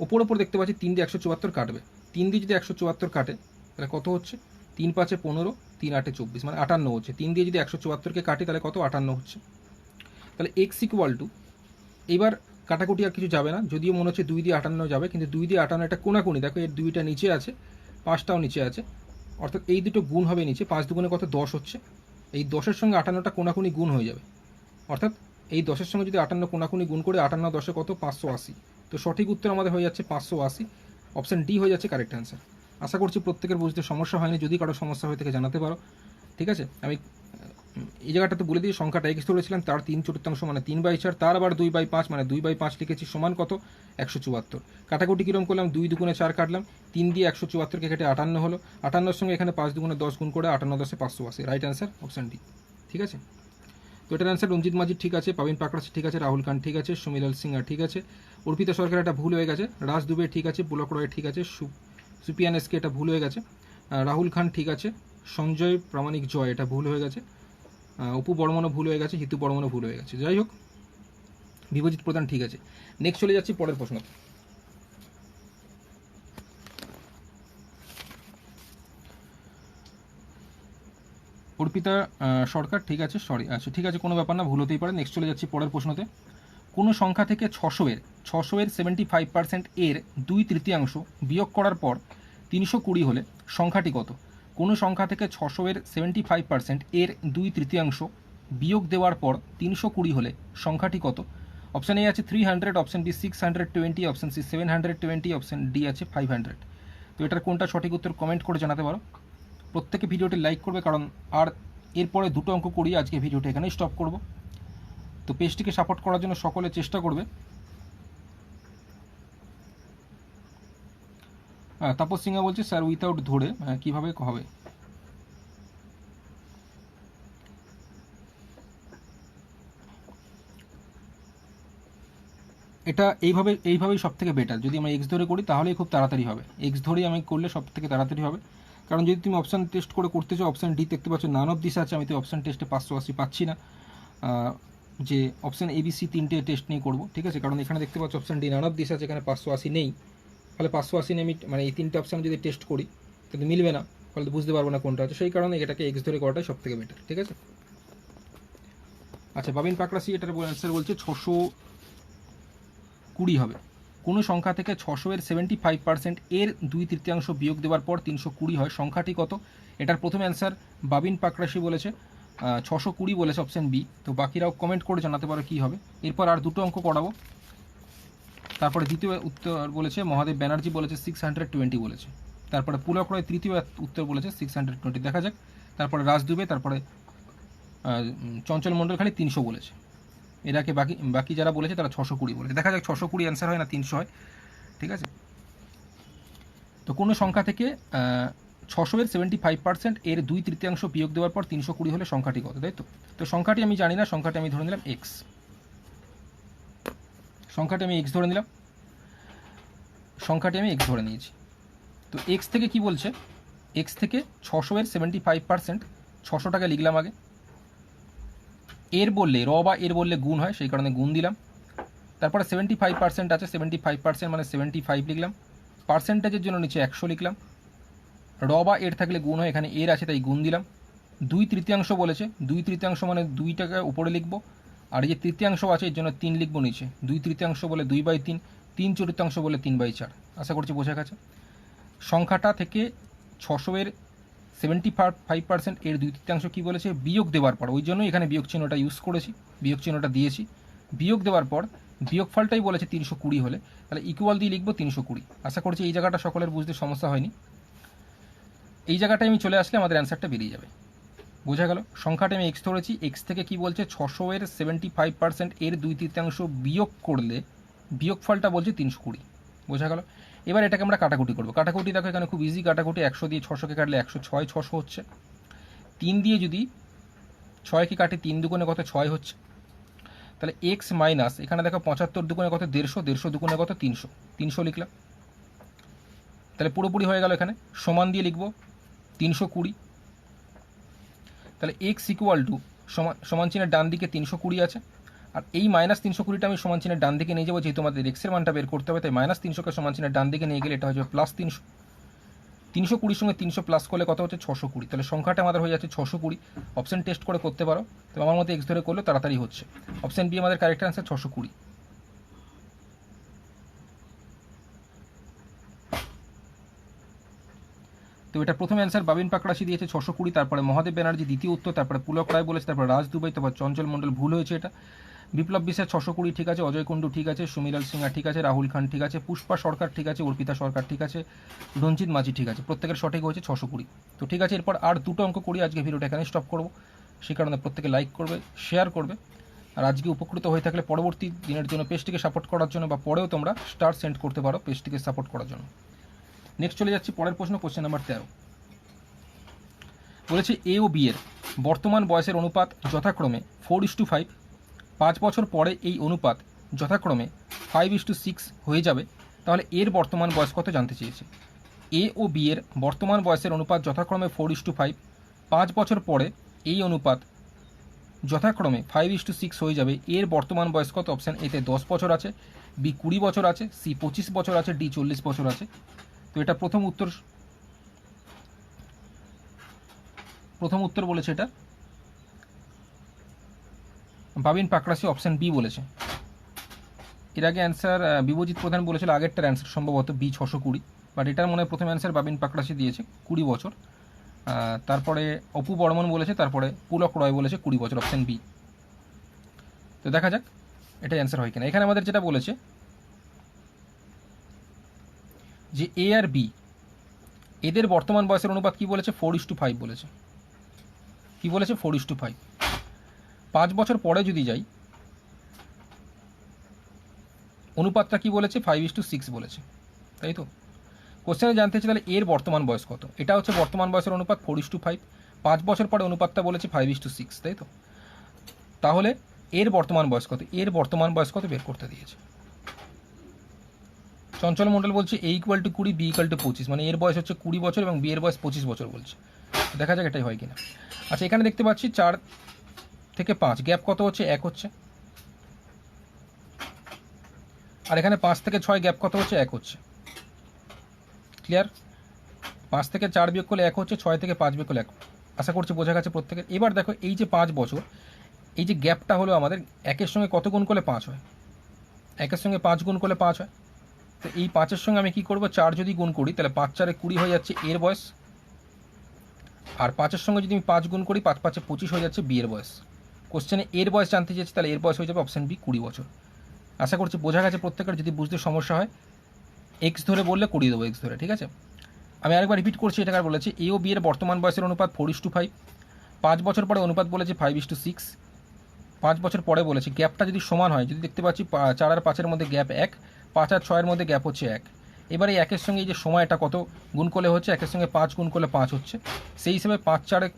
ওপর দেখতে পাচ্ছি 3 দিয়ে 174 কাটবে। 3 দিয়ে যদি 174 কাটে তাহলে কত হচ্ছে, 3 5 15, 3 8 24, মানে 58 হচ্ছে। 3 দিয়ে যদি 174কে কাটি তাহলে কত, 58 হচ্ছে। তাহলে এক্স ইকুয়াল টু, এবার কাটাকুটি আর কিছু যাবে না, যদিও মনে হচ্ছে 2 দিয়ে 58 যাবে, কিন্তু 2 দিয়ে 58 এটা কোনাকুনি, দেখো এর 2টা নিচে আছে, 5টাও নিচে আছে, অর্থাৎ এই দুটো গুণ হবে নিচে। 5 2 কত, 10 হচ্ছে। এই 10-এর সঙ্গে 58টা কোনাকুনি গুণ হয়ে যাবে, অর্থাৎ এই 10-এর সঙ্গে যদি 58 কোনাকুনি গুণ করে 58 10-এ কত, 580। তো সঠিক উত্তর আমাদের হয়ে যাচ্ছে 580, অপশন ডি হয়ে যাচ্ছে কারেক্ট অ্যান্সার। আশা করছি প্রত্যেকের বুঝতে সমস্যা হয়নি, যদি কারো সমস্যা হয়ে থেকে জানাতে পারো, ঠিক আছে। আমি এই জায়গাটাতে বলে দিই, সংখ্যাটা এক্স ধরেছিলাম, তার 3/4 মানে 3/4, তার আবার 2/5 মানে 2/5 লিখেছি, সমান কত, 174। কাটাকুটি কিরম করলাম, 2 2 4 কাটলাম, 3 দিয়ে 174কে কেটে 58 হলো। 58-এর সঙ্গে এখানে 5 2 10 গুণ করে 58 10 580, রাইট অ্যান্সার অপশন ডি, ঠিক আছে। তো এটার অ্যান্সার রঞ্জিত মাঝি ঠিক আছে, পাবিন পাকড়াসি ঠিক আছে, রাহুল খান ঠিক আছে, সুমিলাল সিংহা ঠিক আছে, অর্পিতা সরকার এটা ভুল হয়ে গেছে, রাজ দুবে ঠিক আছে, পুলক রয় ঠিক আছে, সুপিয়ান এসকে এটা ভুল হয়ে গেছে, রাহুল খান ঠিক আছে, সঞ্জয় প্রামাণিক জয় এটা ভুল হয়ে গেছে, অপু বর্মনও ভুল হয়ে গেছে, হিতু বর্মনও ভুল হয়ে গেছে। যাই হোক, বিভজিৎ প্রধান ঠিক আছে। নেক্সট চলে যাচ্ছি পরের প্রশ্ন। অর্পিতা সরকার ঠিক আছে, সরি, আচ্ছা ঠিক আছে, কোনো ব্যাপার না, ভুল হতেই পারে। নেক্সট চলে যাচ্ছি পরের প্রশ্নতে। কোনো সংখ্যা থেকে 600-এর 75% এর 2/3 বিয়োগ করার পর 320 হলে সংখ্যাটি কত। কোনো সংখ্যা থেকে 600-এর 75% এর 2/3 বিয়োগ দেওয়ার পর 320 হলে সংখ্যাটি কত। অপশান এ আছে 300, option B 620, option C 720, option D আছে 500। তো এটার কোনটা সঠিক উত্তর কমেন্ট করে জানাতে পারো। প্রত্যেকে ভিডিওটি লাইক করবে, কারণ আর এরপরে দুটো অঙ্ক করি, আজকে ভিডিওটি এখানেই স্টপ করব। তো পেজটিকে সাপোর্ট করার জন্য সকলে চেষ্টা করবে। তাপস সিংহা বলছে স্যার উইথাউট ধরে কিভাবে হবে। এটা এইভাবেই সব থেকে বেটার। যদি আমরা এক্স ধরে করি তাহলেই খুব তাড়াতাড়ি হবে, এক্স ধরেই আমি করলে সব থেকে তাড়াতাড়ি হবে। কারণ যদি তুমি অপশান টেস্ট করে করতে চাও, অপশান ডি দেখতে পাচ্ছ নান অফ দিস আছে, আমি তো অপশান টেস্টে 580 পাচ্ছি না, যে অপশান এবিসি 3টে টেস্ট নিয়ে করবো, ঠিক আছে। কারণ এখানে দেখতে পাচ্ছ option D none of this আছে, এখানে 580 নেই, ফলে 580 নেই, মানে এই 3টে অপশান যদি টেস্ট করি কিন্তু মিলবে না, ফলে বুঝতে পারবো না কোনটা আছে। সেই কারণে এটাকে এক্স ধরে করাটাই সব থেকে বেটার, ঠিক আছে। আচ্ছা, বাবিন পাকড়াসি এটার অ্যান্সার বলছে 620 হবে। কোনো সংখ্যা থেকে 600-এর 75% এর 2/3 বিয়োগ দেওয়ার পর 320 হয়, সংখ্যাটি কত। এটার প্রথম অ্যান্সার বাবিন পাকড়াসি বলেছে 620 বলেছে, অপশান বি। তো বাকিরাও কমেন্ট করে জানাতে পারো কী হবে। এরপর আর দুটো অঙ্ক করাবো। তারপরে দ্বিতীয় উত্তর বলেছে মহাদেব ব্যানার্জি বলেছে 620 বলেছে। তারপরে পুলক রায় তৃতীয় উত্তর বলেছে 620। দেখা যাক। তারপরে রাজ দুবে, তারপরে চঞ্চল মণ্ডল খালি 300 বলেছে। এরাকে বাকি যারা বলেছে তারা 620 বলেছে। দেখা যাক 620 অ্যান্সার হয় না 300 হয়। ঠিক আছে, তো কোনো সংখ্যা থেকে 600 এর 75% এর 2/3 বিয়োগ দেওয়ার পর 320 হলে সংখ্যাটি কত, তাই তো? তো সংখ্যাটি আমি জানি না, সংখ্যাটি আমি ধরে নিলাম এক্স। সংখ্যাটি আমি এক্স ধরে নিলাম, সংখ্যাটি আমি এক্স ধরে নিয়েছি। তো এক্স থেকে কি বলছে, এক্স থেকে 600 এর 75% 600 টাকা লিখলাম আগে। এর বললে বা এর বললে গুণ হয়, সেই কারণে গুণ দিলাম। তারপরে 75% আছে, 75% মানে 75 লিখলাম। পার্সেন্টেজের জন্য নিচে 100 লিখলাম। বা এর থাকলে গুণ হয়, এখানে এর আছে তাই গুণ দিলাম। 2/3 বলেছে, 2/3 মানে 2 টাকা উপরে লিখবো, আর এই যে তৃতীয়াংশ আছে এর জন্য 3 লিখবো নিচে। 2/3 বলে 2/3, 3/4 বলে 3/4। আশা করছি বোঝা গেছে। সংখ্যাটা থেকে 600 এর 75% এর 2/3 কী বলেছে, বিয়োগ দেওয়ার পর, ওই জন্যই এখানে বিয়োগ চিহ্নটা ইউজ করেছি, বিয়োগ চিহ্নটা দিয়েছি। বিয়োগ দেওয়ার পর বিয়োগফলটাই বলেছে 320 হলে, তাহলে ইকুয়াল দিয়ে লিখবো 320। আশা করছি এই জায়গাটা সকলের বুঝতে সমস্যা হয়নি। এই জায়গাটায় আমি চলে আসলে আমাদের অ্যান্সারটা বেরিয়ে যাবে। বোঝা গেল? সংখ্যাটা আমি এক্স ধরেছি, এক্স থেকে কি বলছে 600 এর 75% এর 2/3 বিয়োগ করলে বিয়োগফলটা বলছে 320। বোঝা গেল? এবার এটাকে আমরা কাটাকুটি করবো। কাটাকুটি দেখো এখানে খুব ইজি কাটাকুটি। 100 দিয়ে 600কে কাটলে 106, 600 হচ্ছে। 3 দিয়ে যদি 6কে কাটে 3 দুগুণে কত, 6 হচ্ছে। তাহলে এক্স মাইনাস এখানে দেখো 75 দুগুণে কত, 150, 150 দুগুণে কত, 300, 300 লিখলাম। তাহলে পুরোপুরি হয়ে গেল। এখানে সমান দিয়ে লিখবো 320। তাহলে এক্স ইকুয়াল টু সমান চিহ্নের ডান দিকে 320 আছে, আর এই -320টা আমি সমান চিহ্নের ডান দিকে নিয়ে যাবো, যেহেতু আমাদের এক্সের মানটা বের করতে হবে, তাই -300কে সমান চিহ্নের ডান দিকে নিয়ে গেলে এটা হয়ে যাবে +300। 320 সঙ্গে 300 প্লাস করলে কত হচ্ছে, 620। তাহলে সংখ্যাটা আমাদের হয়ে যাচ্ছে 620। অপশন টেস্ট করে করতে পারো, তো আমার মতে এক্স ধরে করলে তাড়াতাড়ি হচ্ছে। অপশন বি আমাদের কারেক্ট অ্যান্সার 620। তো এটা প্রথম অ্যান্সার বাবিন পাকড়াশি দিয়েছে 620, তারপরে মহাদেব ব্যানার্জি দ্বিতীয় উত্তর, তারপরে পুলক রায় বলেছে, তারপরে রাজ দুবাই, তারপর চঞ্চল মণ্ডল ভুল হয়েছে এটা। বিপ্লব বিশ্বাস 620 ঠিক আছে, অজয় কুণ্ডু ঠিক আছে, সুমিলাল সিংহা ঠিক আছে, রাহুল খান ঠিক আছে, পুষ্পা সরকার ঠিক আছে, অর্পিতা সরকার ঠিক আছে, রঞ্জিত মাঝি ঠিক আছে। প্রত্যেকের সঠিক হয়েছে 620। তো ঠিক আছে, এরপর আর দুটো অঙ্ক করি। আজকে ভিডিওটা এখানে স্টপ করবো, সেই কারণে প্রত্যেকে লাইক করবে, শেয়ার করবে। আর আজকে উপকৃত হয়ে থাকলে পরবর্তী দিনের জন্য পেজটিকে সাপোর্ট করার জন্য বা পরেও তোমরা স্টার সেন্ড করতে পারো পেজটিকে সাপোর্ট করার জন্য। নেক্সট চলে যাচ্ছি পরের প্রশ্ন, কোশ্চেন নাম্বার 13। বলেছে এ ও বি এর বর্তমান বয়সের অনুপাত যথাক্রমে 4:5। 5 বছর পরে এই অনুপাত যথাক্রমে 5:6 হয়ে যাবে, তাহলে এর বর্তমান বয়স কত জানতে চেয়েছে। এ ও বি এর বর্তমান বয়সের অনুপাত যথাক্রমে 4:5। 5 বছর পরে এই অনুপাত যথাক্রমে 5:6 হয়ে যাবে, এর বর্তমান বয়স কত? অপশান এতে 10 বছর আছে, বি 20 বছর আছে, সি 25 বছর আছে, ডি 40 বছর আছে। তো এটা প্রথম উত্তর বলেছে এটা বাবিন পাকড়াশি, অপশান বি বলেছে। এর আগে অ্যান্সার বিবজিৎ প্রধান বলেছিল, আগেরটার অ্যান্সার সম্ভবত বি 620, বাট এটার মনে হয় প্রথম অ্যান্সার বাবিন পাকড়াশি দিয়েছে 20 বছর। তারপরে অপু বর্মন বলেছে, তারপরে পুলক রয় বলেছে 20 বছর, অপশান বি। তো দেখা যাক এটা অ্যান্সার হয় কিনা। এখানে আমাদের যেটা বলেছে যে এ আর বি এদের বর্তমান বয়সের অনুপাত কি বলেছে, 4:5 বলেছে। কি বলেছে, 4:5। 5 বছর পরে যদি যাই, অনুপাতটা কি বলেছে, 5:6 বলেছে, তাই তো? কোশ্চেনে জানতে চাই তাহলে এর বর্তমান বয়স কত। এটা হচ্ছে বর্তমান বয়সের অনুপাত 4:5। 5 বছর পরে অনুপাতটা বলেছে 5:6, তাই তো? তাহলে এর বর্তমান বয়স কত, এর বর্তমান বয়স কত বের করতে দিয়েছে। চঞ্চল মণ্ডল বলছে A equal to 20, B equal to 25, মানে এর বয়স হচ্ছে 20 বছর এবং বি এর বয়স 25 বছর বলছে। দেখা যাক এটাই হয় কিনা। আচ্ছা, এখানে দেখতে পাচ্ছি 4 থেকে 5 গ্যাপ কত হচ্ছে, 1 হচ্ছে। আর এখানে 5 থেকে 6 গ্যাপ কত হচ্ছে, 1 হচ্ছে। ক্লিয়ার? 5 থেকে 4 বিয়োগ করলে 1 হচ্ছে, 6 থেকে 5 বিয়োগ করলে 1। আশা করছি বোঝা গেছে প্রত্যেকের। এবার দেখো এই যে 5 বছর, এই যে গ্যাপটা হলো আমাদের, 1-এর সঙ্গে কত গুণ করলে 5 হয়, 1-এর সঙ্গে 5 গুণ করলে 5 হয়। তো এই 5-এর সঙ্গে আমি কি করব, 4 যদি গুণ করি তাহলে 5-4 20 হয়ে যাচ্ছে এর বয়স, আর 5-এর সঙ্গে যদি আমি 5 গুণ করি 5-5 25 হয়ে যাচ্ছে বি এর বয়স। কোশ্চেনে এর বয়স জানতে চেয়েছি, তাহলে এর বয়স হয়ে যাবে অপশান বি 20 বছর। আশা করছি বোঝা গেছে প্রত্যেকের। যদি বুঝতে সমস্যা হয় এক্স ধরে বললে করিয়ে দেবো এক্স ধরে, ঠিক আছে। আমি আরেকবার রিপিট করছি, এটা বলেছি এ ও বি এর বর্তমান বয়সের অনুপাত 4:5, 5 বছর পরে অনুপাত বলেছে 5:6, 5 বছর পরে বলেছি গ্যাপটা যদি সমান হয়, যদি দেখতে পাচ্ছি 4 আর 5-এর মধ্যে গ্যাপ 1, 5 আর 6-এর মধ্যে গ্যাপ হচ্ছে 1। এবারে একের সঙ্গে এই যে সময়টা কত গুণ করলে হচ্ছে, একের সঙ্গে 5 গুণ করলে 5 হচ্ছে, সেই হিসেবে 5 4-এ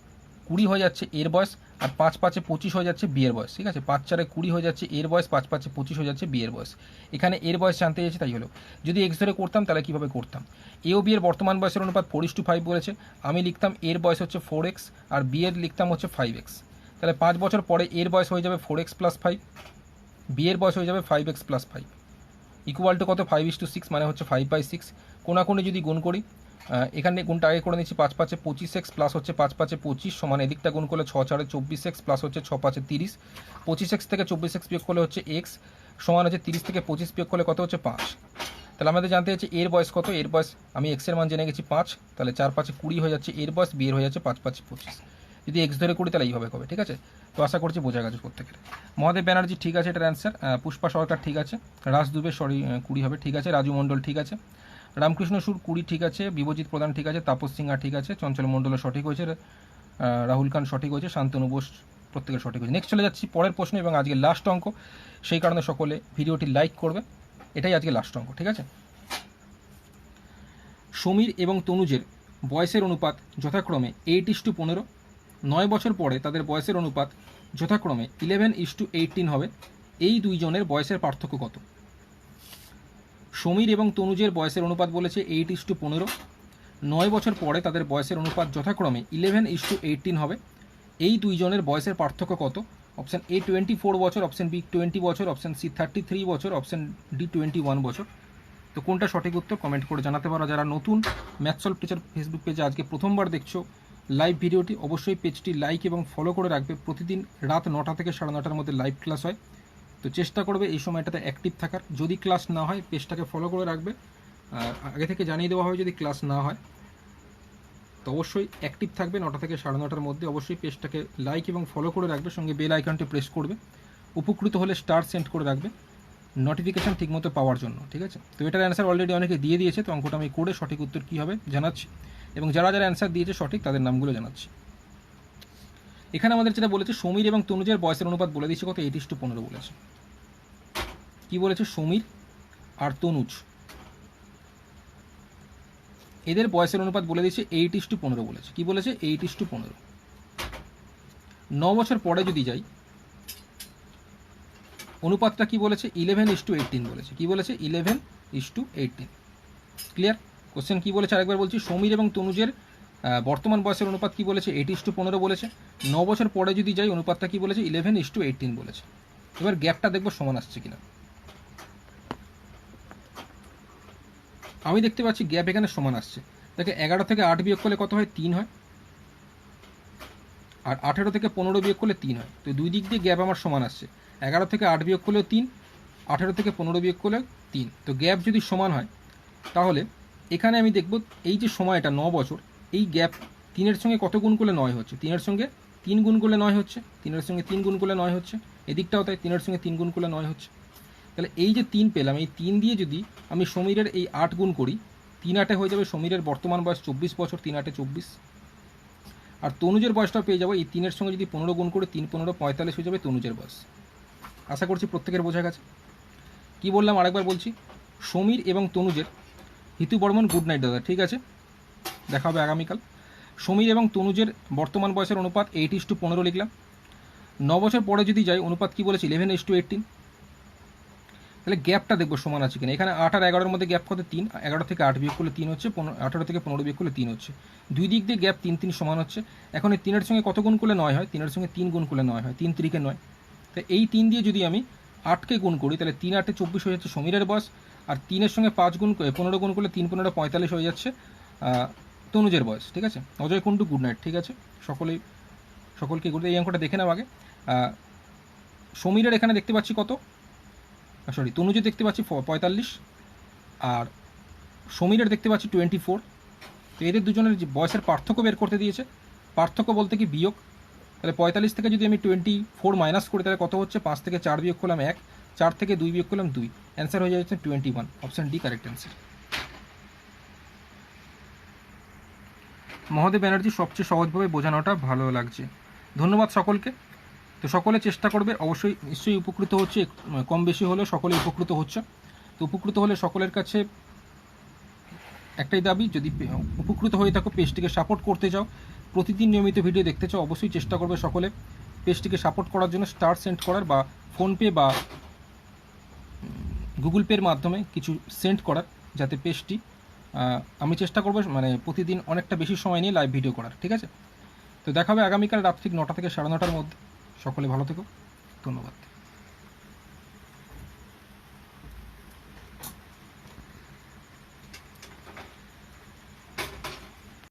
20 হয়ে যাচ্ছে এর বয়স, আর 5 5-এ 25 হয়ে যাচ্ছে বিয়ের বয়স, ঠিক আছে। 5 4-এ 20 হয়ে যাচ্ছে এর বয়স, 5 5-এ 25 হয়ে যাচ্ছে বিয়ের বয়স। এখানে এর বয়স জানতে চাইছে, তাই হলো। যদি এক্স ধরে করতাম তাহলে কীভাবে করতাম, এ ও বি এর বর্তমান বয়সের অনুপাত 4:5 বলেছে, আমি লিখতাম এর বয়স হচ্ছে 4x আর বি এর লিখতাম হচ্ছে 5x। তাহলে 5 বছর পরে এর বয়স হয়ে যাবে 4x + 5, বি এর বয়স হয়ে যাবে 5x + 5, ইকুয়াল টু কত 5:6, মানে হচ্ছে 5/6। কোনাকুনি যদি গুণ করি, এখানে গুণটা আগে করে নিচ্ছি, 5 5-এ 25x প্লাস হচ্ছে 5 5-এ 25 সমান এদিকটা গুণ করলে 6 4-এ 24x প্লাস হচ্ছে 6 5-এ 30, 25x থেকে 24x বিয়োগ করলে হচ্ছে x সমান হচ্ছে 30 থেকে 25 বিয়োগ করলে কত হচ্ছে 5। তাহলে আমাদের জানতে হচ্ছে এর বয়স কত, এর বয়স আমি x এর মান জেনে গেছি 5, তাহলে 4 5-এ 20 হয়ে যাচ্ছে এর বয়স, বি এর হয়ে যাচ্ছে 5 5-এ 25। যদি এক্স ধরে করি তাহলে এইভাবে হবে, ঠিক আছে। তো আশা করছি বোঝা গেছে প্রত্যেকের। মহাদেব ব্যানার্জি ঠিক আছে এটার অ্যান্সার, পুষ্পা সরকার ঠিক আছে, রাজ দুবে 20 হবে, ঠিক আছে, রাজু মণ্ডল ঠিক আছে, রামকৃষ্ণ সুর 20 ঠিক আছে, বিবজিৎ প্রধান ঠিক আছে, তাপস সিংহা ঠিক আছে, চঞ্চল মণ্ডল সঠিক হয়েছে, রাহুল খান সঠিক হয়েছে, শান্তনু বোস প্রত্যেকের সঠিক হয়েছে। নেক্সট চলে যাচ্ছি পরের প্রশ্ন এবং আজকে লাস্ট অঙ্ক, সেই কারণে সকলে ভিডিওটি লাইক করবে, এটাই আজকে লাস্ট অঙ্ক, ঠিক আছে। সমীর এবং তনুজের বয়সের অনুপাত যথাক্রমে 8:15, 9 বছর পরে তাদের বয়সের অনুপাত যথাক্রমে 11:18 হবে। এই দুইজনের বয়সের পার্থক্য কত? সমীর এবং তনুজের বয়সের অনুপাত বলেছে 8:15, 9 বছর পরে তাদের বয়সের অনুপাত যথাক্রমে 11:18 হবে। এই দুইজনের বয়সের পার্থক্য কত? অপশান এ 24 বছর, অপশান বি 20 বছর, অপশান সি 33 বছর, অপশান ডি 21 বছর। তো কোনটা সঠিক উত্তর কমেন্ট করে জানাতে পারো। যারা নতুন ম্যাথ সলভ টিচার ফেসবুক পেজে আজকে প্রথমবার দেখছো লাইভ ভিডিওটি, অবশ্যই পেজটি লাইক এবং ফলো করে রাখবে। প্রতিদিন রাত 9টা থেকে 9:30-এর মধ্যে লাইভ ক্লাস হয়, তো চেষ্টা করবে এই সময়টাতে অ্যাক্টিভ থাকার। যদি ক্লাস না হয় পেজটাকে ফলো করে রাখবে, আর আগে থেকে জানিয়ে দেওয়া হবে যদি ক্লাস না হয়, তো অবশ্যই অ্যাক্টিভ থাকবে 9টা থেকে 9:30-এর মধ্যে। অবশ্যই পেজটাকে লাইক এবং ফলো করে রাখবে, সঙ্গে বেল আইকনটি প্রেস করবে। উপকৃত হলে স্টার সেন্ড করে রাখবে নোটিফিকেশান ঠিকমতো পাওয়ার জন্য, ঠিক আছে। তো এটার অ্যান্সার অলরেডি অনেকে দিয়ে দিয়েছে, তো অঙ্কটা আমি করে সঠিক উত্তর কী হবে জানাচ্ছি, এবং যারা যারা অ্যান্সার দিয়েছে সঠিক তাদের নামগুলো জানাচ্ছি। এখানে আমাদের যেটা বলেছে সমীর এবং তনুজের বয়সের অনুপাত বলে দিয়েছে কত, 8:15 বলেছে। কি বলেছে? সমীর আর তনুজ এদের বয়সের অনুপাত বলে দিয়েছে 8:15 বলেছে। কি বলেছে? 8:15। 9 বছর পরে যদি যাই, অনুপাতটা কি বলেছে? 11:18 বলেছে। কি বলেছে? 11:18। ক্লিয়ার? কোশ্চেন কি বলেছে আরেকবার বলছি, সমীর এবং তনুজের বর্তমান বয়সের অনুপাত কি বলেছে? 8:15 বলেছে। 9 বছর পরে যদি যাই, অনুপাতটা কি বলেছে? 11:18 বলেছে। এবার গ্যাপটা দেখবো সমান আসছে কিনা। আমি দেখতে পাচ্ছি গ্যাপ এখানে সমান আসছে। দেখে 11 থেকে 8 বিয়োগ করলে কত হয়? 3 হয়। আর 18 থেকে 15 বিয়োগ করলে 3 হয়। তো দুই দিক দিয়ে গ্যাপ আমার সমান আসছে। 11 থেকে 8 বিয়োগ করলেও 3, 18 থেকে 15 বিয়োগ করলেও 3। তো গ্যাপ যদি সমান হয় তাহলে এখানে আমি দেখব এই যে সময়টা 9 বছর, এই গ্যাপ 3-এর সঙ্গে কত গুণ করলে 9 হচ্ছে? 3-এর সঙ্গে 3 গুণ করলে 9 হচ্ছে। 3-এর সঙ্গে 3 গুণ করলে 9 হচ্ছে। এদিকটাও তাই, 3-এর সঙ্গে 3 গুণ করলে 9 হচ্ছে। তাহলে এই যে 3 পেলাম, এই 3 দিয়ে যদি আমি সমীরের এই 8 গুণ করি, 3 8-এ হয়ে যাবে সমীরের বর্তমান বয়স 24 বছর, 3 8-এ 24। আর তনুজের বয়সটা পেয়ে যাবো এই 3-এর সঙ্গে যদি 15 গুণ করে, 3 15 45 হয়ে যাবে তনুজের বয়স। আশা করছি প্রত্যেকের বোঝা গেছে। কি বললাম আরেকবার বলছি, সমীর এবং তনুজের, হিতু বর্মন গুড নাইট দাদা, ঠিক আছে, দেখা হবে আগামীকাল। সমীর এবং তনুজের বর্তমান বয়সের অনুপাত 8:15 লিখলাম। 9 বছর পরে যদি যাই, অনুপাত কি বলেছে? 11:18। তাহলে গ্যাপটা দেখবো সমান আছে কিনা। এখানে 8 আর 11-এর মধ্যে গ্যাপ কত? 3। 11 থেকে 8 বিয়োগ করলে 3 হচ্ছে, 18 থেকে 15 বিয়োগ করলে 3 হচ্ছে। দুই দিক দিয়ে গ্যাপ 3 3 সমান হচ্ছে। এখন এই 3-এর সঙ্গে কত গুণ করলে 9 হয়? 3-এর সঙ্গে 3 গুণ করলে 9 হয়। 3 3-কে 9। তো এই 3 দিয়ে যদি আমি 8-কে গুণ করি, তাহলে 3 8-এ 24 হয়ে যাচ্ছে সমীরের বয়স। আর 3-এর সঙ্গে 15 গুণ করলে 3 15 45 হয়ে যাচ্ছে তনুজের বয়স, ঠিক আছে। অজয় কুন্ডু গুড নাইট, ঠিক আছে, সকলকে গুড। এই অঙ্কটা দেখে নাও আগে। সমীরের এখানে দেখতে পাচ্ছি কত, সরি তনুজে দেখতে পাচ্ছি 45, আর সমীরের দেখতে পাচ্ছি 24। তো এদের দুজনের যে বয়সের পার্থক্য বের করতে দিয়েছে। পার্থক্য বলতে কি বিয়োগ। তাহলে 45 থেকে যদি আমি 24 মাইনাস করি তাহলে কত হচ্ছে? 5 থেকে 4 বিয়োগ করলাম 1, 4 থেকে 2 বিয়োগ করলাম 2, অ্যান্সার হয়ে যাচ্ছে 21। Option D correct answer. Mahadev Banerjee সবচেয়ে সহজভাবে বোঝানোটা ভালো লাগছে, ধন্যবাদ সকলকে। তো সকলে চেষ্টা করবে, অবশ্যই নিশ্চয়ই উপকৃত হচ্ছে, কম বেশি হলেও সকলে উপকৃত হচ্ছে। তো উপকৃত হলে সকলের কাছে একটাই দাবি, যদি উপকৃত হয়ে থাকো পেজটিকে সাপোর্ট করতে চাও, প্রতিদিন নিয়মিত ভিডিও দেখতে চাও, অবশ্যই চেষ্টা করবে সকলে পেজটিকে সাপোর্ট করার জন্য স্টার সেন্ড করার, বা ফোনপে বা গুগল পের মাধ্যমে কিছু সেন্ড করার, যাতে পেজটি আমি চেষ্টা করবো মানে প্রতিদিন অনেকটা বেশি সময় নিয়ে লাইভ ভিডিও করার, ঠিক আছে? তো দেখা হবে আগামীকাল রাত ঠিক 9টা থেকে 9:30টার মধ্যে। সকলে ভালো থেকো, ধন্যবাদ।